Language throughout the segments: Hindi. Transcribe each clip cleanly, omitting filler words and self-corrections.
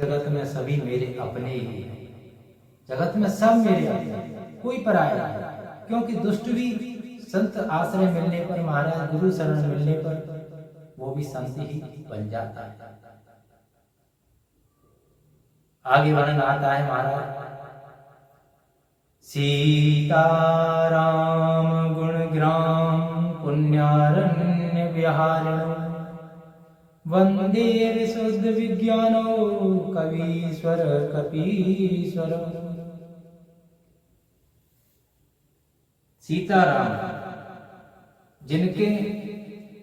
जगत में सभी मेरे अपने ही हैं, जगत में सब मेरे अपने हैं, कोई पराया नहीं। क्योंकि दुष्ट भी संत आश्रय मिलने पर, महाराज गुरु शरण मिलने पर वो भी संत ही बन जाता है। आगे वर्णन आता है महाराज, सीताराम गुणग्राम पुण्यारण्य विहारिणो वंदे विशुद्ध विज्ञानो कवीश्वर कपीश्वर। सीताराम जिनके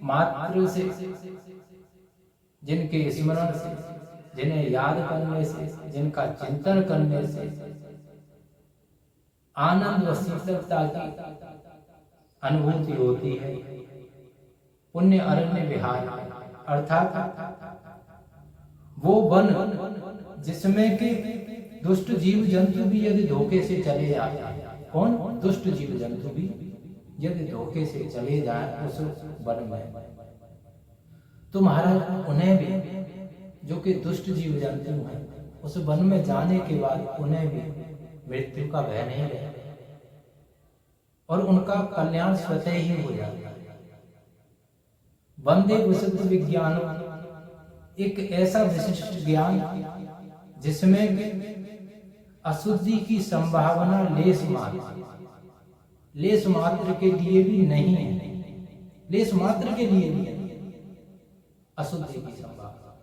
मात्र से, जिनके स्मरण से, जिन्हें याद करने से, जिनका चिंतन करने से आनंद व शीतलता की अनुभूति होती है। पुण्य अरण्य विहार अर्थात वो वन जिसमें कि दुष्ट जीव जंतु भी यदि धोखे से चले जाते हैं। कौन? दुष्ट जीव जंतु भी यदि धोखे से चले जाए उस वन में, तो महाराज उन्हें भी, जो कि दुष्ट जीव जंतु हैं, उस वन में जाने के बाद उन्हें भी मृत्यु का भय नहीं रहे और उनका कल्याण स्वतः ही हो जाता है। वंदे विशुद्ध विज्ञान, एक ऐसा विशिष्ट ज्ञान जिसमें अशुद्धि की संभावना लेस मात्र के लिए भी नहीं है, लेस मात्र के लिए भी अशुद्धि की संभावना।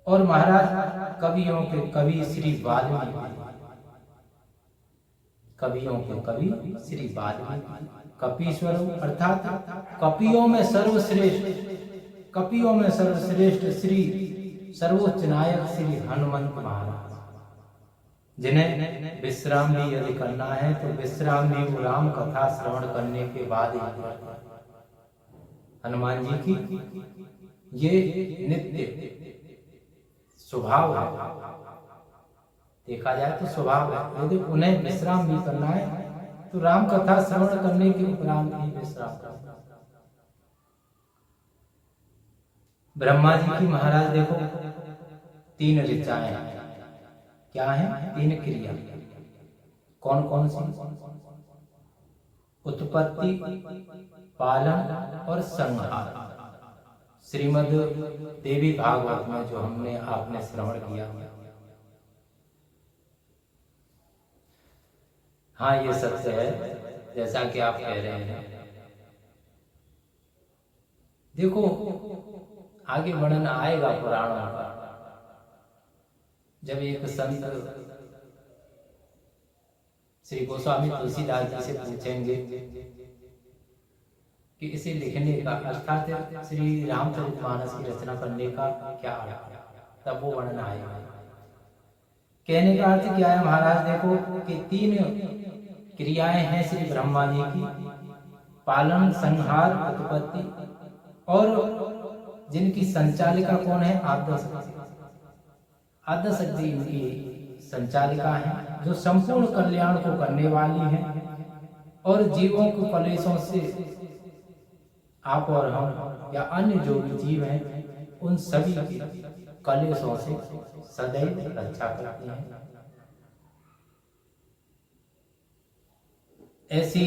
और महाराज कवियों के कवि श्री वाल्मीकि, कवियों के कवि श्री वाल्मीकि कपीश्वर अर्थात कपियों में सर्वश्रेष्ठ, कपियों में सर्वश्रेष्ठ श्री सर्वोच्च नायक श्री हनुमंत महाराज, जिन्हें विश्राम भी यदि करना है तो विश्राम भी वो राम कथा श्रवण करने के बाद ही करते हैं। हनुमान जी की ये नित्य स्वभाव है, देखा जाए तो स्वभाव है। यदि उन्हें विश्राम भी करना है तो राम कथा श्रवण करने के उपरांत ही विश्राम करना। ब्रह्मा जी की महाराज देखो 3 ऋचाएं हैं। क्या है? 3 क्रिया। कौन कौन सी? उत्पत्ति, पालन और संहार। श्रीमद् देवी भागवत में जो हमने आपने श्रवण किया। हाँ, ये सत्य है जैसा कि आप कह रहे हैं। देखो आगे वर्णन आएगा पुराणों का, जब एक संत श्री गोस्वामी तुलसीदास जी से पूछेंगे कि इसे लिखने का अर्थात श्री रामचरितमानस की रचना करने का क्या अर्थ है, तब वो वर्णन आएगा। कहने का अर्थ क्या है महाराज? देखो कि 3 क्रियाएं हैं श्री ब्रह्मा जी की, पालन, संहार, उत्पत्ति, और जिनकी संचालिका कौन है? आद्यशक्ति। आद्यशक्ति इनकी संचालिका है, जो संपूर्ण कल्याण को करने वाली है और जीवों को कलेशों से, आप और हम या अन्य जो भी जीव हैं, उन सभी कलेशों से सदैव रक्षा करती हैं। ऐसी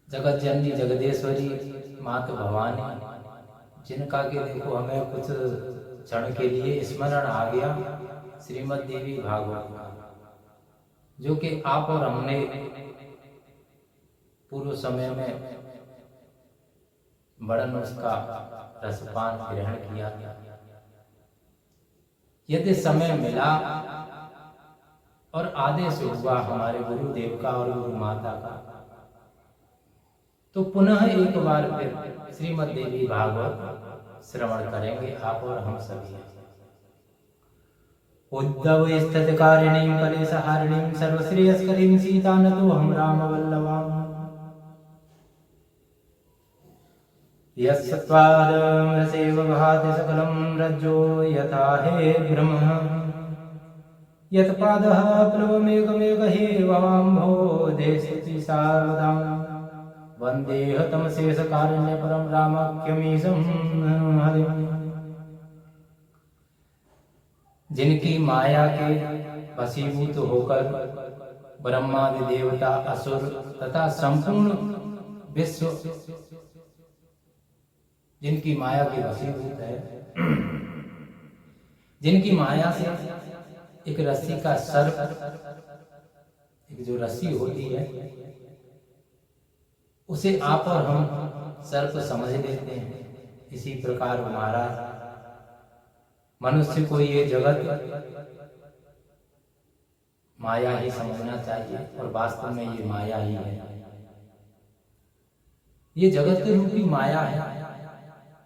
जगत जननी जगदेश्वरी माता भवानी, जिनका के देखो हमें कुछ क्षण के लिए स्मरण आ गया श्रीमद् देवी भागवत, जो कि आप और हमने पूर्व समय में बड़न उसका रसपान ग्रहण किया। यदि समय मिला और आदेश हुआ हमारे गुरुदेव का और गुरु माता का, तो पुनः एक बार फिर श्रीमद् देवी भागवत श्रवण करेंगे आप और हम सभी। उद्धव स्थितकारिणीं कलेशहारिणीं सर्वश्रेयस्करीं सीता नतो हम राम वल्लभाम्। यस्त्वादमृसेव भाति सकलं रज्जो यथा हे ब्रह्म, यत्पादः प्लवमेकमेकहे वाम्भोधेस्ति सार्वदाम्। वन्देह तमशेषकारुण्य परं रामख्यमीशं हरिम्। जिनकी माया के वशीभूत होकर ब्रह्मादि देवता, असुर तथा संपूर्ण विश्व जिनकी माया के वशीभूत है, जिनकी माया से एक रस्सी का सर्प, एक जो रस्सी होती है उसे आप और हम सर्प समझ लेते हैं। इसी प्रकार महाराज मनुष्य को ये जगत माया ही समझना चाहिए और वास्तव में ये माया ही है। ये जगत रूपी माया है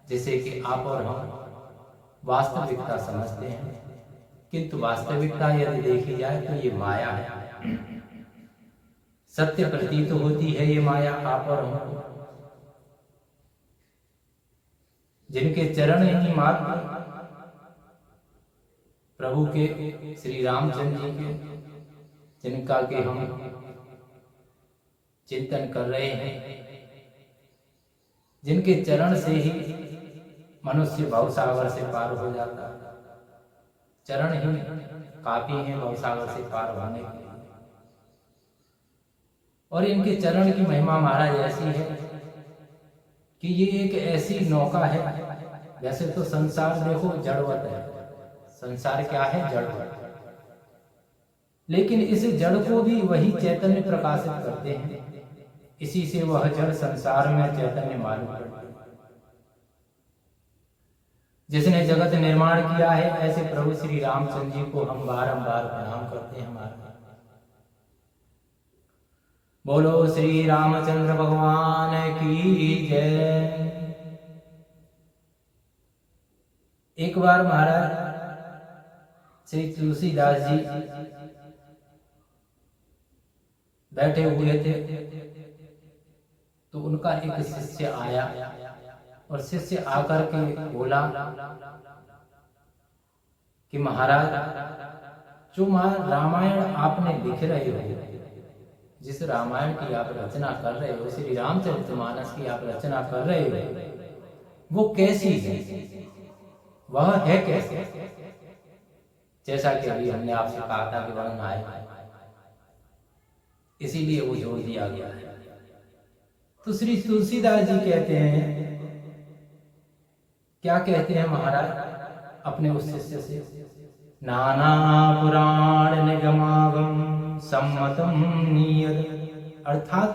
जिसे कि आप और हम वास्तविकता समझते हैं, किंतु वास्तविकता यदि देखी जाए तो ये माया है। सत्य प्रतीत होती है ये माया आप और हम, जिनके चरण ही मात्र प्रभु के श्री रामचंद्र जी के, जिनका के हम चिंतन कर रहे हैं, जिनके चरण से ही मनुष्य भवसागर से पार हो जाता है। चरण ही काफी है भवसागर से पार होने के लिए। और इनके चरण की महिमा महाराज ऐसी है कि ये एक ऐसी नौका है। वैसे तो संसार देखो जड़वत है, संसार क्या है? जड़वत। लेकिन इस जड़ को भी वही चैतन्य प्रकाशित करते हैं, इसी से वह जड़ संसार में चैतन्य मालूम पड़ता है। जिसने जगत निर्माण किया है ऐसे प्रभु श्री रामचंद्र जी को हम बारंबार प्रणाम करते हैं। हमारा बोलो श्री रामचंद्र भगवान की जय। एक बार महाराज श्री तुलसीदास जी बैठे हुए थे तो उनका एक शिष्य आया और शिष्य आकर के बोला कि महाराज जो रामायण आपने लिख रहे हो, जिस रामायण की आप रचना कर रहे हो, श्री रामचरितमानस की आप रचना कर रहे हो, वो कैसी है, वह है कैसे? जैसा कि अभी हमने आपसे कहा था कि वर्णन आए, इसीलिए वो जोड़ दिया गया है। तो श्री तुलसीदास जी कहते हैं, क्या कहते हैं महाराज अपने उस शिष्य से? नाना पुराण निगमागम सम्मतम नियत, अर्थात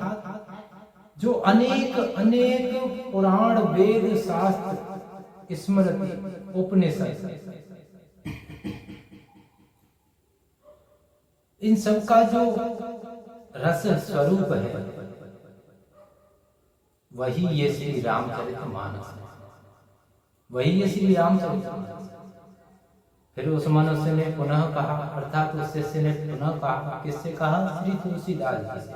जो अनेक अनेक पुराण वेद शास्त्र स्मृति उपनिषद इन सब का जो रस स्वरूप है वही ये श्री रामचरितमानस है, वही ये श्री रामचरितमानस। फिर उस मनुष्य ने पुनः कहा, अर्थात उस शिष्य ने पुनः कहा, किससे कहा? श्री तुलसीदास जी से।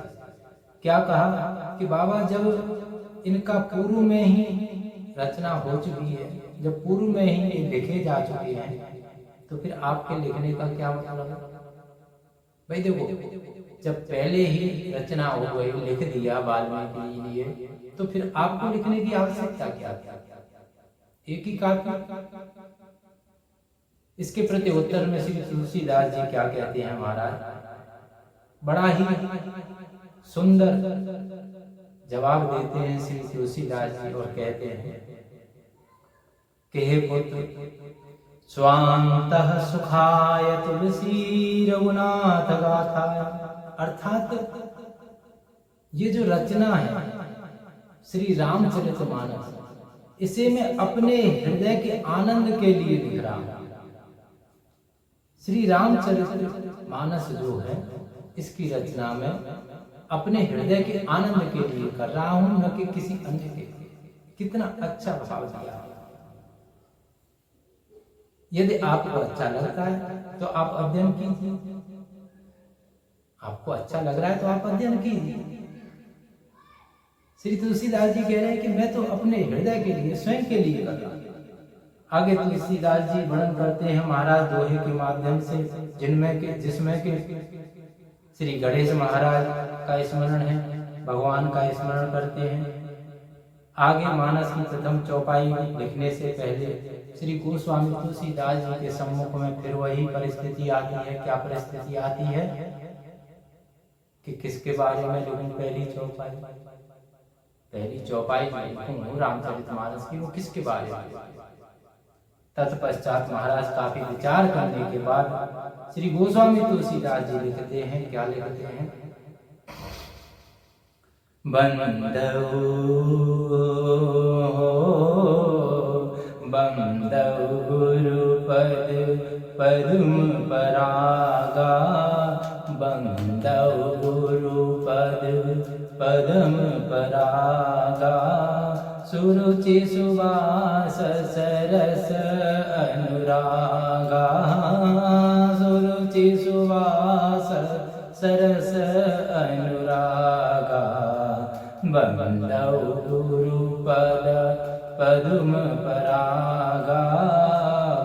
क्या कहा कि बाबा जब इनका पूर्व में ही रचना हो चुकी है, जब पूर्व में ही ये लिखे जा चुके हैं, तो फिर आपके लिखने का क्या मतलब है? भाई देखो, जब पहले ही रचना हो गई, लिख दिया वाल्मीकि जी ने, तो फिर आपको लिखने की आवश्यकता क्या थी? एक ही काफी। इसके प्रति उत्तर में श्री तुलसीदास जी क्या कहते हैं महाराज? बड़ा ही सुंदर जवाब देते हैं श्री तुलसीदास जी और कहते हैं कि हे पुत्र, स्वांतः सुखाय तुलसी रघुनाथ गाथाय, अर्थात ये जो रचना है श्री रामचरितमानस, इसे मैं अपने हृदय के आनंद के लिए लिख रहा हूं। श्री रामचरितमानस जो है, इसकी रचना में अपने हृदय के आनंद के लिए कर रहा हूं, न कि किसी अन्य के लिए। कितना अच्छा भाव दिया। यदि आपको अच्छा लगता है तो आप अध्ययन कीजिए, आपको अच्छा लग रहा है तो आप अध्ययन कीजिए। श्री तुलसीदास जी कह रहे हैं कि मैं तो अपने हृदय के लिए, स्वयं के लिए कर रहा हूं। आगे तुलसीदास जी वर्णन करते हैं महाराज दोहे के माध्यम से, जिसमें के श्री गणेश महाराज का स्मरण है, भगवान का स्मरण करते हैं। आगे मानस की प्रथम चौपाई लिखने से पहले श्री गोस्वामी तुलसीदास जी के सम्मुख में फिर वही परिस्थिति आती है। क्या परिस्थिति आती है कि किसके बारे में लिखूं पहली चौपाई जो लिखूं रामचरितमानस की, वो किसके बारे में। तत्पश्चात महाराज काफी विचार करने के बाद श्री गोस्वामी तुलसीदास जी लिखते हैं, क्या लिखते हैं, बंदऊ गुरु पदुम परागा, बंदऊ गुरु पदम परागा, सुरुचि सुवास सरस अनुरागा, सुरुचि सुवास सरस अनुरागा, बंदौ गुरु पदुम परागा,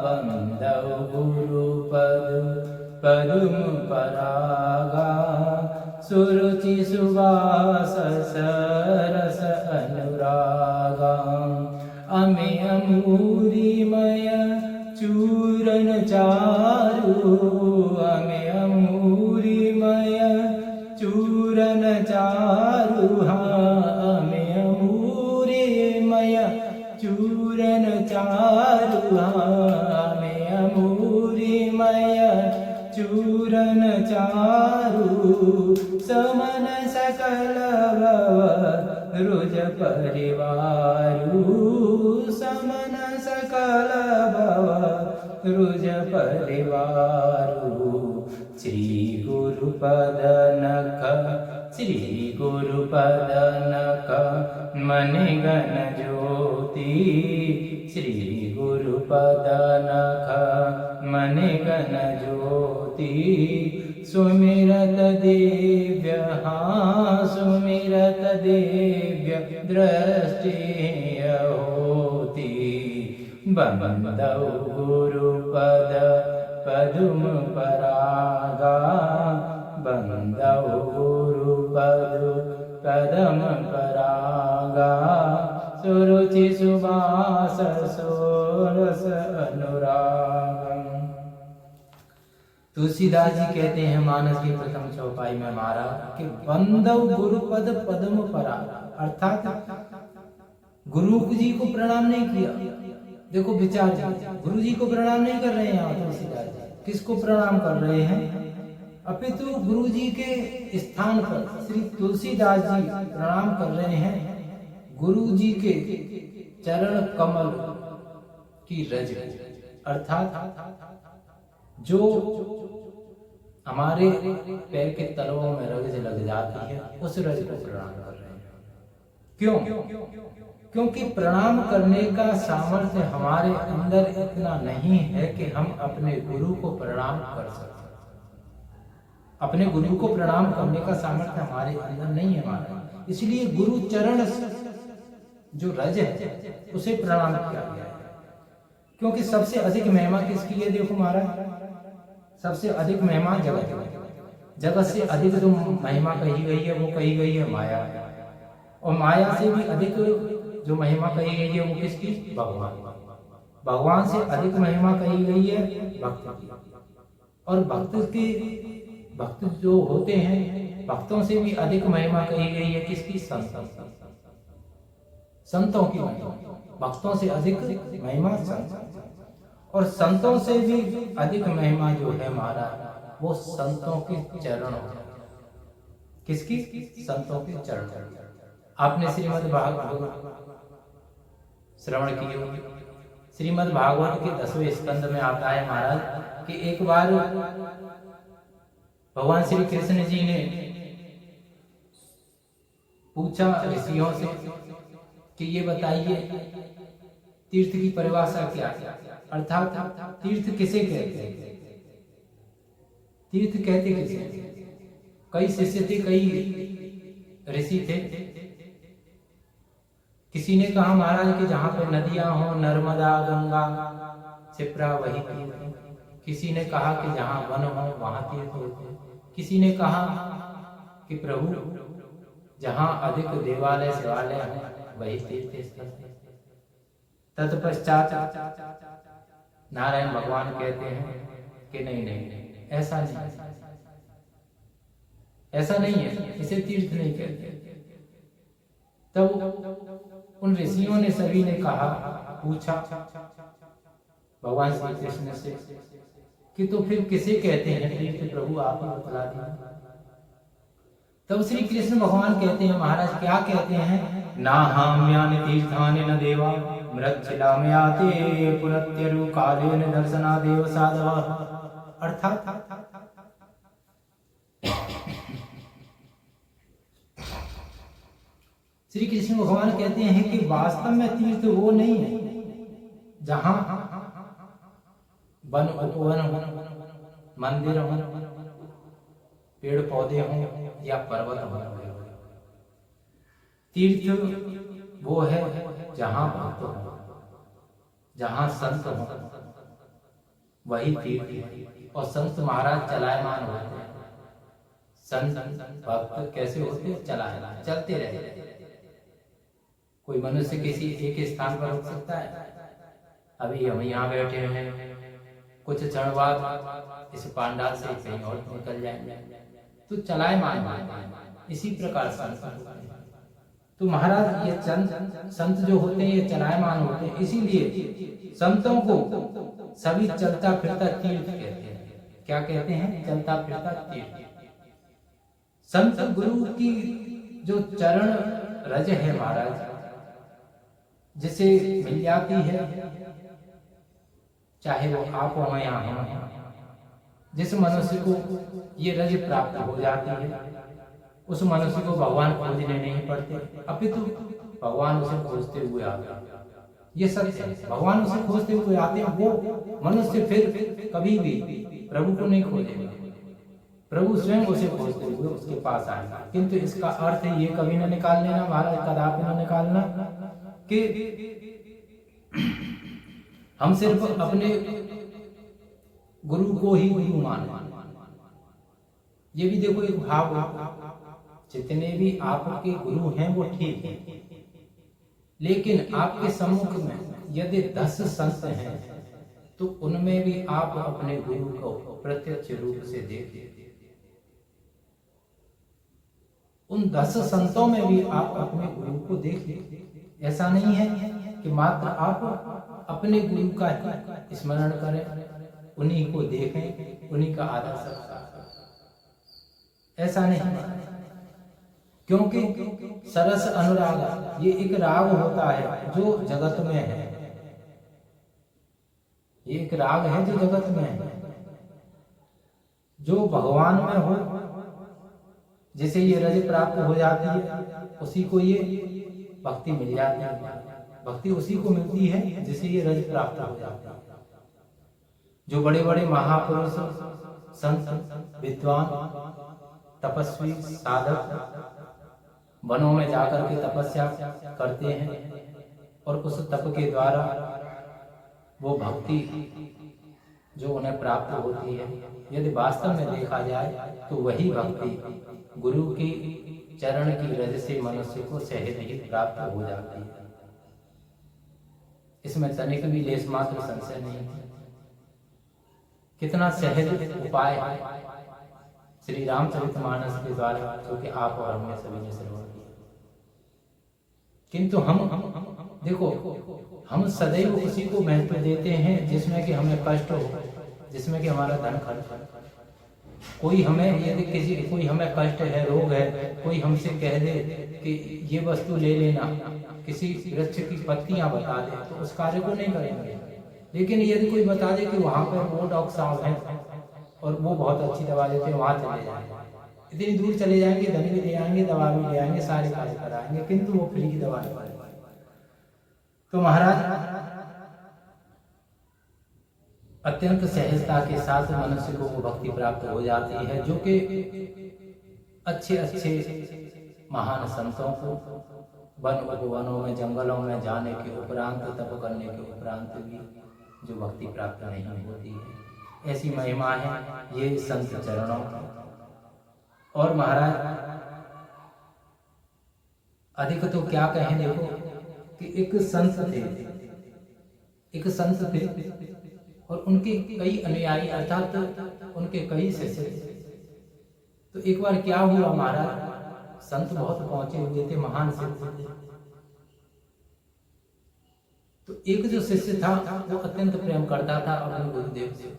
बंदौ गुरु पदुम परागा, सुरुचि सुवास सरस अनुरागा, अमे अमूरिमय चूरन चारु, अमे अमूरिमय चूरन चारु, अमे अमूरिमय चूरन चारु, अमे अमूरिमय चूरन चारु, समन सकल रुज परिवारु, समन सकल रुज परिवारु, श्री गुरुपद नख, श्री गुरुपद नख मणिगण ज्योति, श्री गुरुपद नख मणिगण ज्योति, सुमिरत दिव्य, सुमिरत दिव्य दृष्टि होती, बंदौ गुरुपद पदुम परागा, बंदौ गुरुपद पदम परागा, सुरुचि सुवास सोरस अनुरागा। तुलसीदास जी कहते हैं मानस की प्रथम चौपाई में महाराज कि बंदौ गुरुपद पद्म परागा, अर्थात गुरु जी को प्रणाम नहीं किया। देखो विचार, गुरु जी को प्रणाम नहीं कर रहे हैं यहाँ तुलसीदास जी, किसको प्रणाम कर रहे हैं, अपितु गुरु जी के स्थान पर श्री तुलसीदास जी प्रणाम कर रहे हैं गुरु जी के चरण कमल की रज, अर्थात जो हमारे पैर के तलवों में रज लग जाती है उस रज को प्रणाम कर रहे हैं। क्यों? क्योंकि प्रणाम करने का सामर्थ्य हमारे अंदर इतना नहीं है कि हम अपने गुरु को प्रणाम कर सकें। अपने गुरु को प्रणाम करने का सामर्थ्य हमारे अंदर नहीं है हमारा, इसलिए गुरु चरण जो रज है उसे प्रणाम किया गया है। क्योंकि सबसे अधिक महिमा किसकी है? देखो महाराज, सबसे अधिक महिमा जगत से अधिक जो महिमा कही गई है वो कही गई है माया, और माया से भी अधिक जो महिमा कही गई है वो किसकी? भगवान। भगवान से अधिक महिमा कही गई है भक्त की, और भक्त जो होते हैं भक्तों से भी अधिक महिमा कही गई है किसकी? संतों की महिमा। भक्तों से अधिक महिमा संत, और संतों से भी अधिक महिमा जो है महाराज वो संतों के चरण। किसकी? संतों के चरण। आपने श्रीमद् भागवत श्रवण किए होंगे। श्रीमद् भागवत के 10वें स्कंद में आता है महाराज कि एक बार भगवान श्री कृष्ण जी ने पूछा ऋषियों से कि ये बताइए तीर्थ की परिभाषा क्या है, अर्थात तीर्थ किसे कहते हैं? तीर्थ कहते किसे? कई शिष्य थे, कई ऋषि थे। किसी ने कहा महाराज कि जहां पे नदियां हो, नर्मदा, गंगा, क्षिप्रा, वही तीर्थ। किसी ने कहा कि जहां वन हो वहां तीर्थ होते हैं। किसी ने कहा कि प्रभु जहां अधिक देवालय शिवालय हो वही तीर्थ स्थल। तत्पश्चात नारायण भगवान कहते हैं कि नहीं नहीं नहीं, ऐसा नहीं, ऐसा नहीं है, इसे तीर्थ नहीं कहते। तब उन ऋषियों ने सभी ने कहा, पूछा भगवान श्री कृष्ण से कि तो फिर किसे कहते हैं तीर्थ, प्रभु आप ही बतला दीजिए। तब श्री कृष्ण भगवान कहते हैं, महाराज क्या कहते हैं, ना हाम्यानि तीर्थानि न देवा मृच्छिलामयाते पुनत्यरु कालेन दर्शनादेव साधव। अर्थात श्री कृष्ण भगवान कहते हैं कि वास्तव में तीर्थ वो नहीं है जहां वन उपवन हो, मंदिर हो, पेड़ पौधे हों या पर्वत हो। तीर्थ वो है जहां भक्त हो, जहां संत हो, वही तीर्थ है। और संत महाराज चलायमान होते हैं। संत भक्त कैसे होते हैं, चलायमान, चलते रहते हैं। कोई मनुष्य किसी एक स्थान पर रुक सकता है? अभी हम यहाँ बैठे हैं, कुछ क्षण बाद इस पांडाल से कहीं और निकल जाएंगे, तो चलायमान। इसी प्रकार संत, तो महाराज ये संत जो होते हैं ये चलायमान होते हैं, इसीलिए संतों को सभी चलता फिरता तीर्थ कहते हैं। क्या कहते हैं? चलता फिरता तीर्थ। संत गुरु की जो चरण रज है महाराज, जिसे मिल जाती है, चाहे वो आप हो या हम, जिस मनुष्य को ये रज प्राप्त हो जाती है, उस मनुष्य को भगवान खोजने नहीं पड़ते, अपितु भगवान उसे खोजते हुए आते हैं। ये सत्य है, भगवान उसे खोजते हुए आते हैं। वो मनुष्य फिर कभी भी प्रभु को नहीं खोजेगा, प्रभु स्वयं उसे खोजते हुए उसके पास आएगा। किंतु इसका अर्थ ये कभी न निकाल लेना महाराज, कदापि न निकालना कि हम सिर्फ अपने गुरु को ही गुरु माने। ये भी देखो एक भाव, जितने भी आपके गुरु हैं वो ठीक है, लेकिन आपके सम्मुख में यदि 10 संत हैं तो उनमें भी आप अपने गुरु को प्रत्यक्ष रूप से देखिए। उन 10 संतों में भी आप अपने गुरु को देखिए। ऐसा नहीं है कि मात्र आप अपने गुरु का स्मरण करें, उन्हीं को देखें, उन्हीं का आदर सत्कार करें। ऐसा नहीं, क्योंकि सरस अनुराग ये एक राग होता है जो जगत में है। ये एक राग है जो जगत में है, जो भगवान में हो, जिसे ये रज प्राप्त हो जाती है, उसी को ये भक्ति मिल जाती है। भक्ति उसी को मिलती है जिसे ये रज प्राप्त हो जाता है। जो बड़े बड़े महापुरुष, संत, विद्वान, तपस्वी, साधक वनों में जाकर के तपस्या करते हैं और उस तप के द्वारा वो भक्ति जो उन्हें प्राप्त होती है, यदि वास्तव में देखा जाए तो वही भक्ति गुरु की चरण की रज से मनुष्य को सहज ही प्राप्त हो जाती है। इसमें तनिक भी लेस मात्र संशय नहीं है। कितना सहज उपाय है श्री रामचरितमानस के द्वारा, जो कि आप और हमने सभी ने श्रवण किया। किंतु हम देखो, हम सदैव उसी को महत्व देते हैं जिसमें कि हमें कष्ट हो, जिसमें कि हमारा धन खर्च हो। कोई हमें यदि कोई हमें कष्ट है, रोग है, कोई हमसे कह दे कि ये वस्तु ले लेना, किसी वृक्ष की पत्तियां बता दे, तो उस कार्य को नहीं करेंगे। लेकिन यदि कोई बता दे कि वहां पर वो डॉक्टर साहब हैं और वो बहुत अच्छी दवा देते हैं, वहां चले जाएंगे, इतनी दूर चले जाएंगे, धन भी ले आएंगे, दवा भी ले आएंगे, सारे कार्य कराएंगे, किंतु वो फ्री की दवा नहीं पाएंगे। तो महाराज अत्यंत सहजता के साथ मनुष्य को वो भक्ति प्राप्त हो जाती है, जो कि अच्छे अच्छे महान संतों को वनों में, जंगलों में जाने के उपरांत, तप करने के उपरांत भी जो भक्ति प्राप्त नहीं होती है। ऐसी महिमा है ये संत चरणों। और महाराज अधिक तो क्या कहें, देखो कि एक संत थे और उनके कई अनुयायी अर्थात उनके कई शिष्य थे। तो एक बार क्या हुआ महाराज, संत बहुत पहुंचे हुए थे, महान सिद्ध थे। तो एक जो शिष्य था वो अत्यंत प्रेम करता था अपने गुरुदेव से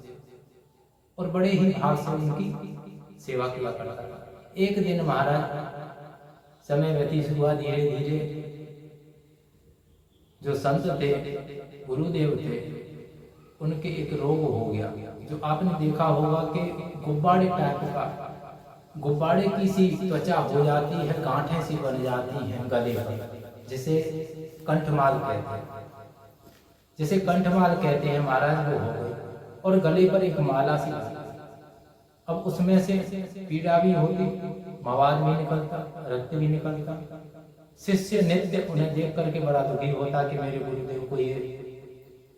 और बड़े ही भाव से उनकी सेवा किया करता था। एक दिन महाराज समय व्यतीत हुआ, धीरे धीरे जो संत थे, गुरुदेव थे, उनके एक रोग हो गया। जो आपने देखा होगा कि गुब्बारे टाइप का, गुब्बारे की सी त्वचा हो जाती है, गांठें सी बन जाती हैं गले पर, जिसे कंठमाल कहते हैं, जिसे कंठमाल कहते हैं महाराज, वो हो गए। और गले पर एक माला सी, अब उसमें से पीड़ा भी होती, मवाद भी निकलता, रक्त भी निकलता। शिष्य नित्य उन्हें देख करके बड़ा दुखी होता कि मेरे गुरुदेव को ये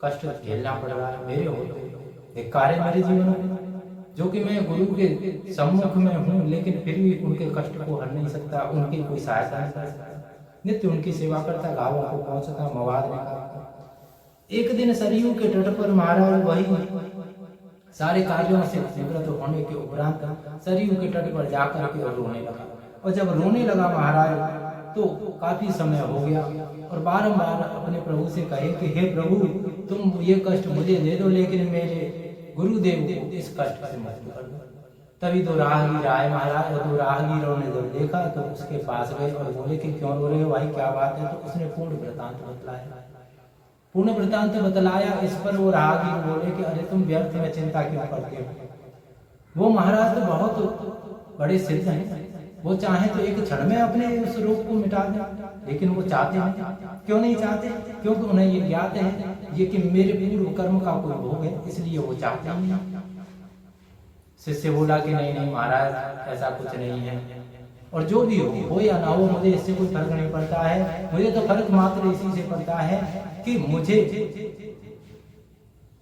कष्ट झेलना पड़ रहा है, मेरे होते एक कार्य मेरे जीवन में, जो कि मैं गुरु के सम्मुख में हूँ, लेकिन फिर भी उनके कष्ट को हर नहीं सकता, उनकी कोई सहायता नहीं कर सकता। नित्य उनकी सेवा करता, गाँवों को पहुंचता, मवाद निकालता। एक दिन सरयू के तट पर महाराज वही सारे कार्यों से निवृत्त होने के उपरांत सरयू के तट पर जाकर के और रोने लगा। और जब रोने लगा महाराज तो काफी समय हो गया और बारंबार अपने प्रभु से कहे कि हे प्रभु, तुम ये कष्ट मुझे दे दो, लेकिन मेरे गुरुदेव को इस कष्ट से मुक्त कर दो। तभी दो राहगीर आए महाराज, और दो राहगीरों ने जब देखा तो उसके पास गए और बोले कि क्यों रो रहे हो भाई, क्या बात है? तो उसने पूर्ण वृतांत बतलाया। इस पर वो राहगीर बोले कि अरे तुम व्यर्थ में चिंता क्यों करते हो? वो महाराज तो बहुत बड़े सिद्ध हैं, वो चाहे तो एक क्षण में अपने उस रोग को मिटा दें, लेकिन वो चाहते हैं। क्यों नहीं चाहते? क्योंकि उन्हें ये ज्ञात है ये कि मेरे पूर्व कर्म का कोई भोग है, इसलिए वो चाहते हैं। शिष्य बोला कि नहीं नहीं महाराज, ऐसा कुछ नहीं है, और जो भी हो या ना हो, मुझे इससे कोई फर्क नहीं पड़ता है। मुझे तो फर्क मात्र इसी से पड़ता है कि मुझे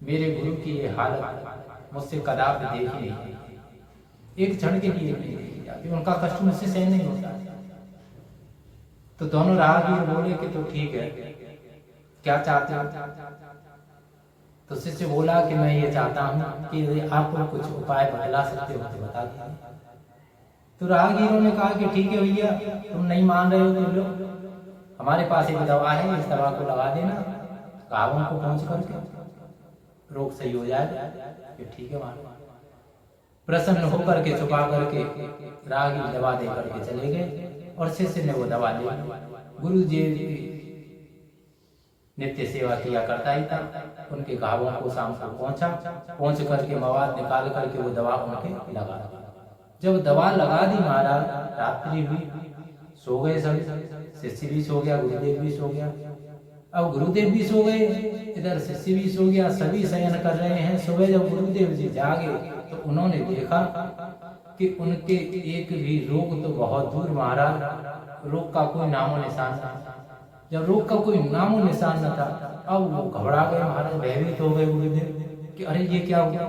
मेरे गुरु की ये हालत मुझसे कदापि देखी नहीं, एक क्षण के लिए नहीं देखी जाती, उनका कष्ट मुझसे सहन नहीं होता। तो दोनों राहगीर बोले कि तो ठीक है, क्या चाहते हो? तो शिष्य बोला कि मैं ये चाहता हूँ कि यदि आप कुछ उपाय बतला सकते हो तो बता दीजिए। तो राहगीरों ने कहा कि ठीक है भैया, तुम नहीं मान रहे हो तो लो, हमारे पास एक दवा है, इस दवा को लगा देना, घावों को पहुंच करके रोग सही हो जाएगा। ठीक है महाराज। प्रसन्न होकर के छुपा करके राहगीर दवा दे करके चले गए और शिष्य ने वो दवा ली। गुरु जी नित्य सेवा किया करता ही था, उनके घावों को शाम को पहुंच करके मवाद निकाल करके वो दवा उनके लगा दी। जब दवा लगा दी महाराज, रात्रि हुई, सो गए सब, शिष्य भी सो गया, गुरुदेव भी सो गया। अब गुरुदेव भी सो गए, इधर शिष्य भी सो गया, सभी शयन कर रहे हैं। सुबह जब गुरुदेव जी जागे तो उन्होंने देखा कि उनके एक भी रोग तो बहुत दूर महाराज, रोग का कोई नामो निशान न था। जब रोग का कोई नामो निशान न था, अब वो घबरा गए महाराज, भयभीत हो गए गुरुदेव कि अरे ये क्या हुआ,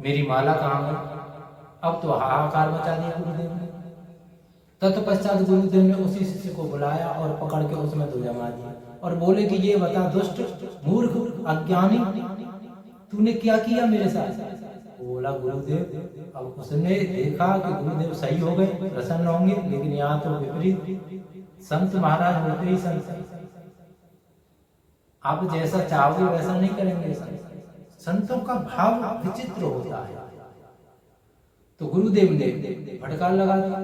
मेरी माला कहाँ गई? अब तो हाहाकार मचा दिया गुरुदेव ने। तत्पश्चात गुरुदेव ने उसी शिष्य को बुलाया और पकड़ के उसमें दो जमा दिया और बोले कि ये बता दुष्ट, मूर्ख, अज्ञानी, तूने क्या किया मेरे साथ? बोला गुरुदेव। अब उसने देखा कि गुरुदेव सही हो गए, प्रसन्न होंगे, लेकिन यहाँ तो विपरीत, संत महाराज होते ही संत, आप जैसा चाहोगे वैसा नहीं करेंगे। संतों का भाव विचित्र होता है। तो गुरुदेव ने फटकार लगा दिया।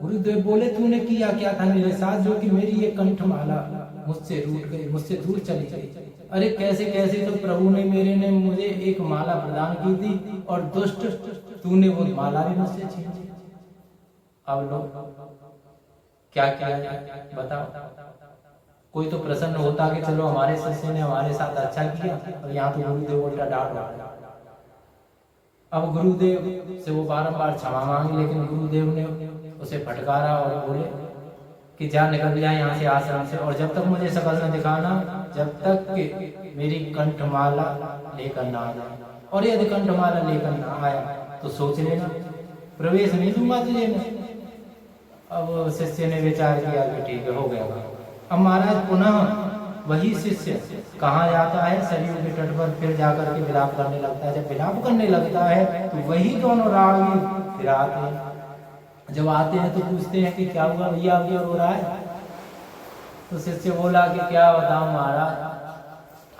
गुरुदेव बोले तूने किया क्या था मेरे साथ, जो कि मेरी ये कंठमाला मुझसे रूठ गई, मुझसे दूर चली गई? अरे कैसे कैसे, तो प्रभु ने मेरे ने मुझे एक माला प्रदान की थी और दुष्ट तूने वो माला भी मुझसे छीन ली। अब लोग क्या किया बताओ? कोई तो प्रसन्न होता कि चलो हमारे शिष्य ने हमारे साथ अच्छा किया, और यहाँ तो गुरुदेव उल्टा डांट रहा है। अब गुरुदेव से वो बारंबार क्षमा मांगी, लेकिन गुरुदेव ने उसे फटकारा और बोले कि जा निकल जाए यहाँ से, आश्रम से, और जब तक मुझे शकल न दिखाना, जब तक कि मेरी कंठमाला लेकर ना आ जाए, और यदि कंठमाला लेकर ना आया तो सोच लेना प्रवेश नहीं दूंगा तुझे मैं। अब शिष्य ने विचार किया कि ठीक है, हो गया। अब महाराज पुनः वही शिष्य कहाँ जाता है, सरयू के तट पर फिर जाकर के विलाप करने लगता है। जब विलाप करने लगता है तो वही दोनों राहगीर फिर आते हैं। जब आते हैं तो पूछते हैं कि क्या हुआ भैया, अभी रो रहा है? तो शिष्य बोला कि क्या बताऊं महाराज,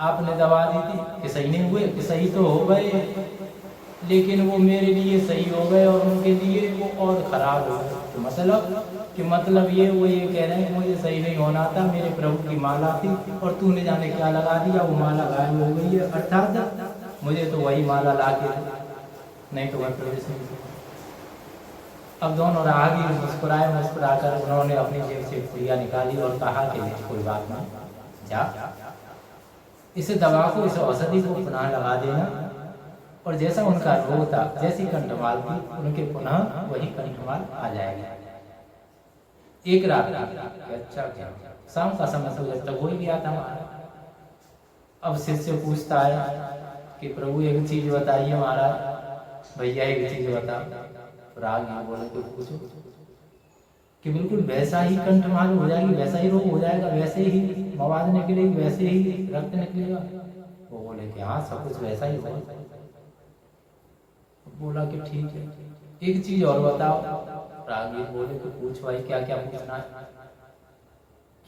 आपने दवा दी थी कि सही नहीं हुए, कि सही तो हो गए लेकिन वो मेरे लिए सही हो गए और उनके लिए वो और खराब हो गए। तो मतलब ये कह रहे हैं कि मुझे सही नहीं होना था, मेरे प्रभु की माला थी और तूने जाने क्या लगा दिया, वो माला गायब हो गई है, अर्थात मुझे तो वही माला ला के नहीं तो मैं प्रवेश नहीं। अब दोनों राहगीर मुस्कुराकर उन्होंने अपनी जेब से पुड़िया निकाली और कहा कि कोई बात नहीं, जा इस दवा को, इस औषधि को पुनः लगा देना, और जैसा उनका रोग था, जैसी कंठमाल थी, उनके पुनः वही कंठमाल आ जाएगा। एक रात अच्छा क्या शाम का समय तो जब तक हो ही गया था। अब शिष्य पूछता है कि प्रभु एक चीज बताइए महाराज। भैया एक चीज बता। राहगीर बोले तो पूछो। कि बिल्कुल वैसा ही कंठमाल हो जाएगी, वैसा ही रोग हो जाएगा, वैसे ही मवाद निकलेगी, वैसे ही रक्त निकलेगा? वो बोले कि हाँ सब कुछ वैसा ही होगा। बोला कि ठीक है, एक चीज और बताओ। राहगीर बोले तो पूछ भाई, क्या क्या पूछना है?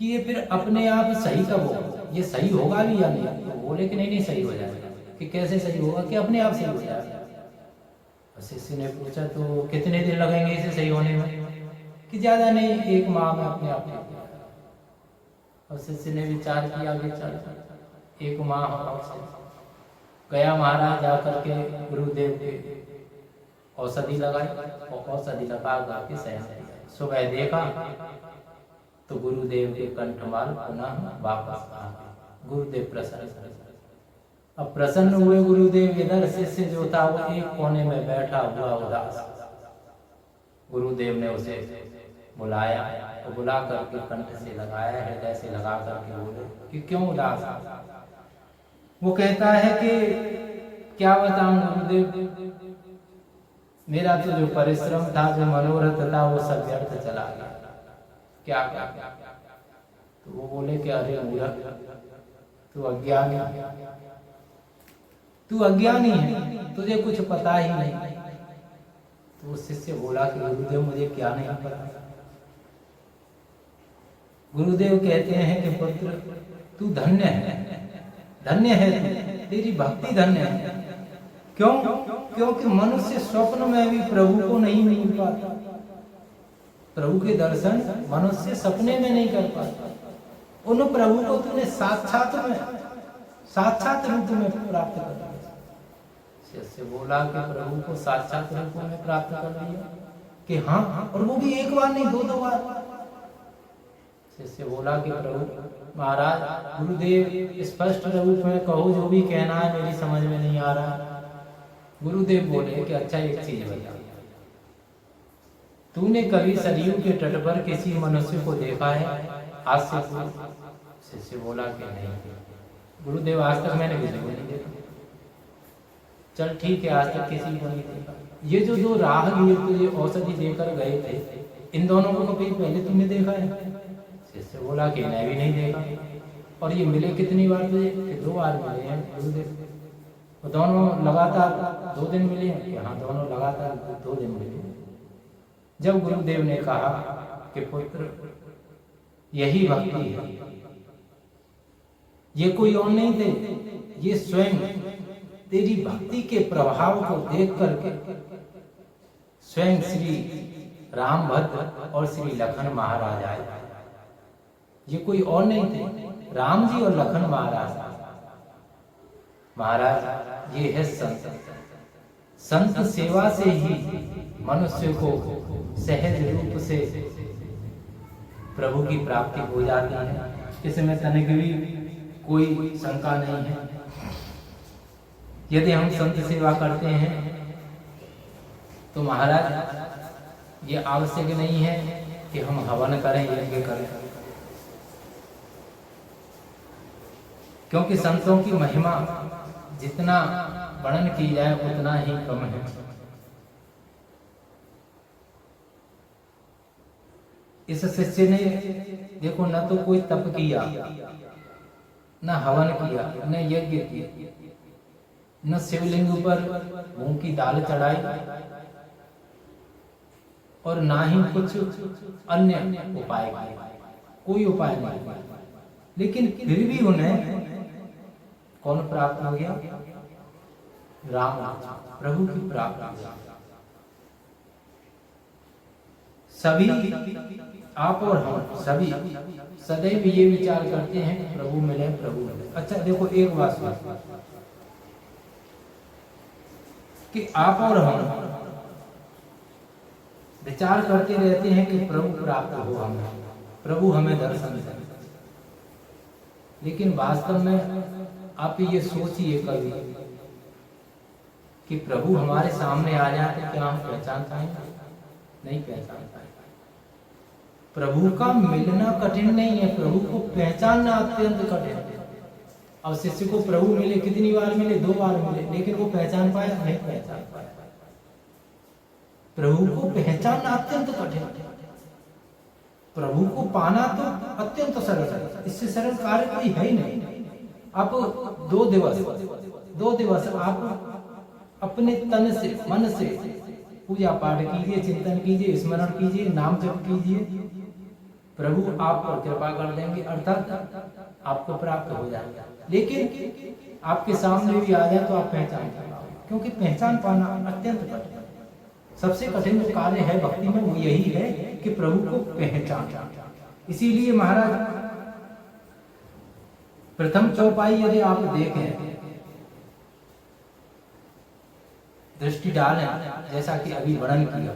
कि ये फिर अपने आप सही कब होगा, ये सही होगा भी या नहीं? तो बोले कि नहीं सही हो जाएगा। कि कैसे सही होगा? कि अपने आप सही हो जाएगा। शिष्य ने पूछा तो कितने दिन लगेंगे इसे सही होने में? कि ज्यादा नहीं, 1 माह में अपने आप ठीक हो जाएगा। और शिष्य ने विचार किया कि चल 1 माह गया महाराज, जाकर के गुरुदेव के औषधि लगाई और औषधि लगा के शयन। सुबह देखा तो गुरुदेव के कंठमाल पुनः वापस आ गए। गुरुदेव प्रसन्न। अब प्रसन्न हुए गुरुदेव। इधर शिष्य जो था वो एक कोने में बैठा हुआ उदास। गुरुदेव ने उसे बुलाया और बुला करके कंठ से लगाया, हृदय से लगा करके बोले कि क्यों उदास? वो कहता है कि क्या बताऊं गुरुदेव, मेरा तो जो परिश्रम था, जो मनोरथ था, वो सब व्यर्थ चला गया। क्या? तो वो बोले कि अरे मूर्ख, तू अज्ञानी है, तुझे कुछ पता ही नहीं। तो वो शिष्य बोला कि गुरुदेव मुझे क्या नहीं पता? गुरुदेव कहते हैं कि पुत्र तू धन्य है तू, तेरी भक्ति धन्य है। क्यों? क्योंकि मनुष्य स्वप्न में भी प्रभु को नहीं मिल पाता। प्रभु के दर्शन मनुष्य सपने में नहीं कर पाता। उन प्रभु को तूने साक्षात रूप में प्राप्त कर लिया। शिष्य बोला कि प्रभु को साक्षात रूप में प्राप्त कर लिया कि हाँ, और वो भी 1 बार नहीं 2 बार। शिष्य बोला कि प्रभु महाराज, गुरुदेव स्पष्ट रूप में कहो, जो भी कहना है, मेरी समझ में नहीं आ रहा। गुरुदेव बोले कि अच्छा एक चीज बता, तूने कभी सरयू के तट पर किसी मनुष्य को देखा है आज से पूर्व? शिष्य बोला कि नहीं गुरुदेव, आज तक मैंने किसी को नहीं देखा। चल ठीक है, आज तक किसी को नहीं देखा। ये जो 2 राहगीर तुझे औषधि देकर गए थे, इन दोनों को कभी पहले तुमने देखा है? शिष्य बोला कि मैं भी नहीं देखा। और ये मिले कितनी बार तुझे? कि 2 बार मिले हैं गुरुदेव। और दोनों लगातार 2 दिन मिले हैं? कि हाँ, दोनों लगातार 2 दिन मिले। जब गुरुदेव ने कहा कि पुत्र यही भक्ति है, ये कोई और नहीं थे, ये स्वयं तेरी भक्ति के प्रभाव को देख करके स्वयं श्री रामभद्र और श्री लखन महाराज आए। ये कोई और नहीं थे, राम जी और लखन महाराज। महाराज ये है संत सेवा से ही मनुष्य को सहज रूप से प्रभु की प्राप्ति हो जाती है। इसमें तनिक भी कोई शंका नहीं है। यदि हम संत सेवा करते हैं तो महाराज ये आवश्यक नहीं है कि हम हवन करें, यज्ञ करें, क्योंकि संतों की महिमा जितना वर्णन की जाए उतना ही कम है। इस शिष्य ने देखो न तो कोई तप किया, न हवन किया, न यज्ञ किया, न शिवलिंग पर मूंग की दाल चढ़ाई और ना ही कुछ अन्य उपाय किए, कोई उपाय नहीं। लेकिन फिर भी उन्हें कौन प्राप्त हो गया? राम, प्रभु की प्राप्ति। सभी, आप और हम सभी सदैव ये विचार करते हैं कि प्रभु मिले, प्रभु मिले। अच्छा देखो, एक बात सुनो कि आप और हम विचार करते रहते हैं कि प्रभु प्राप्त हो हमें, प्रभु हमें दर्शन दे। लेकिन वास्तव में आप ये सोचिए कभी कि प्रभु हमारे सामने आ जाए तो क्या हम पहचान पाएंगे? नहीं पहचान पाएंगे। प्रभु का मिलना कठिन नहीं है, प्रभु को पहचानना अत्यंत कठिन है। अब शिष्य को प्रभु मिले, कितनी बार मिले? 2 बार मिले, लेकिन वो पहचान पाया? नहीं पहचान पाया। प्रभु को पहचानना अत्यंत कठिन है, प्रभु को पाना तो अत्यंत सरल है, इससे सरल कार्य कोई है ही नहीं। आप 2 दिवस आप अपने तन से, मन से पूजा पाठ कीजिए, चिंतन कीजिए, स्मरण कीजिए, नाम जप कीजिए, प्रभु आप पर कृपा कर देंगे, अर्थात आपको प्राप्त हो जाएगा। लेकिन आपके सामने भी आ जाए तो आप पहचान पाओगे, क्योंकि पहचान पाना अत्यंत कठिन है। सबसे कठिन जो कार्य है भक्ति में वो यही है कि प्रभु को पहचान। इसीलिए महाराज प्रथम चौपाई यदि आप देखें, दृष्टि डालें, जैसा कि अभी वर्णन किया,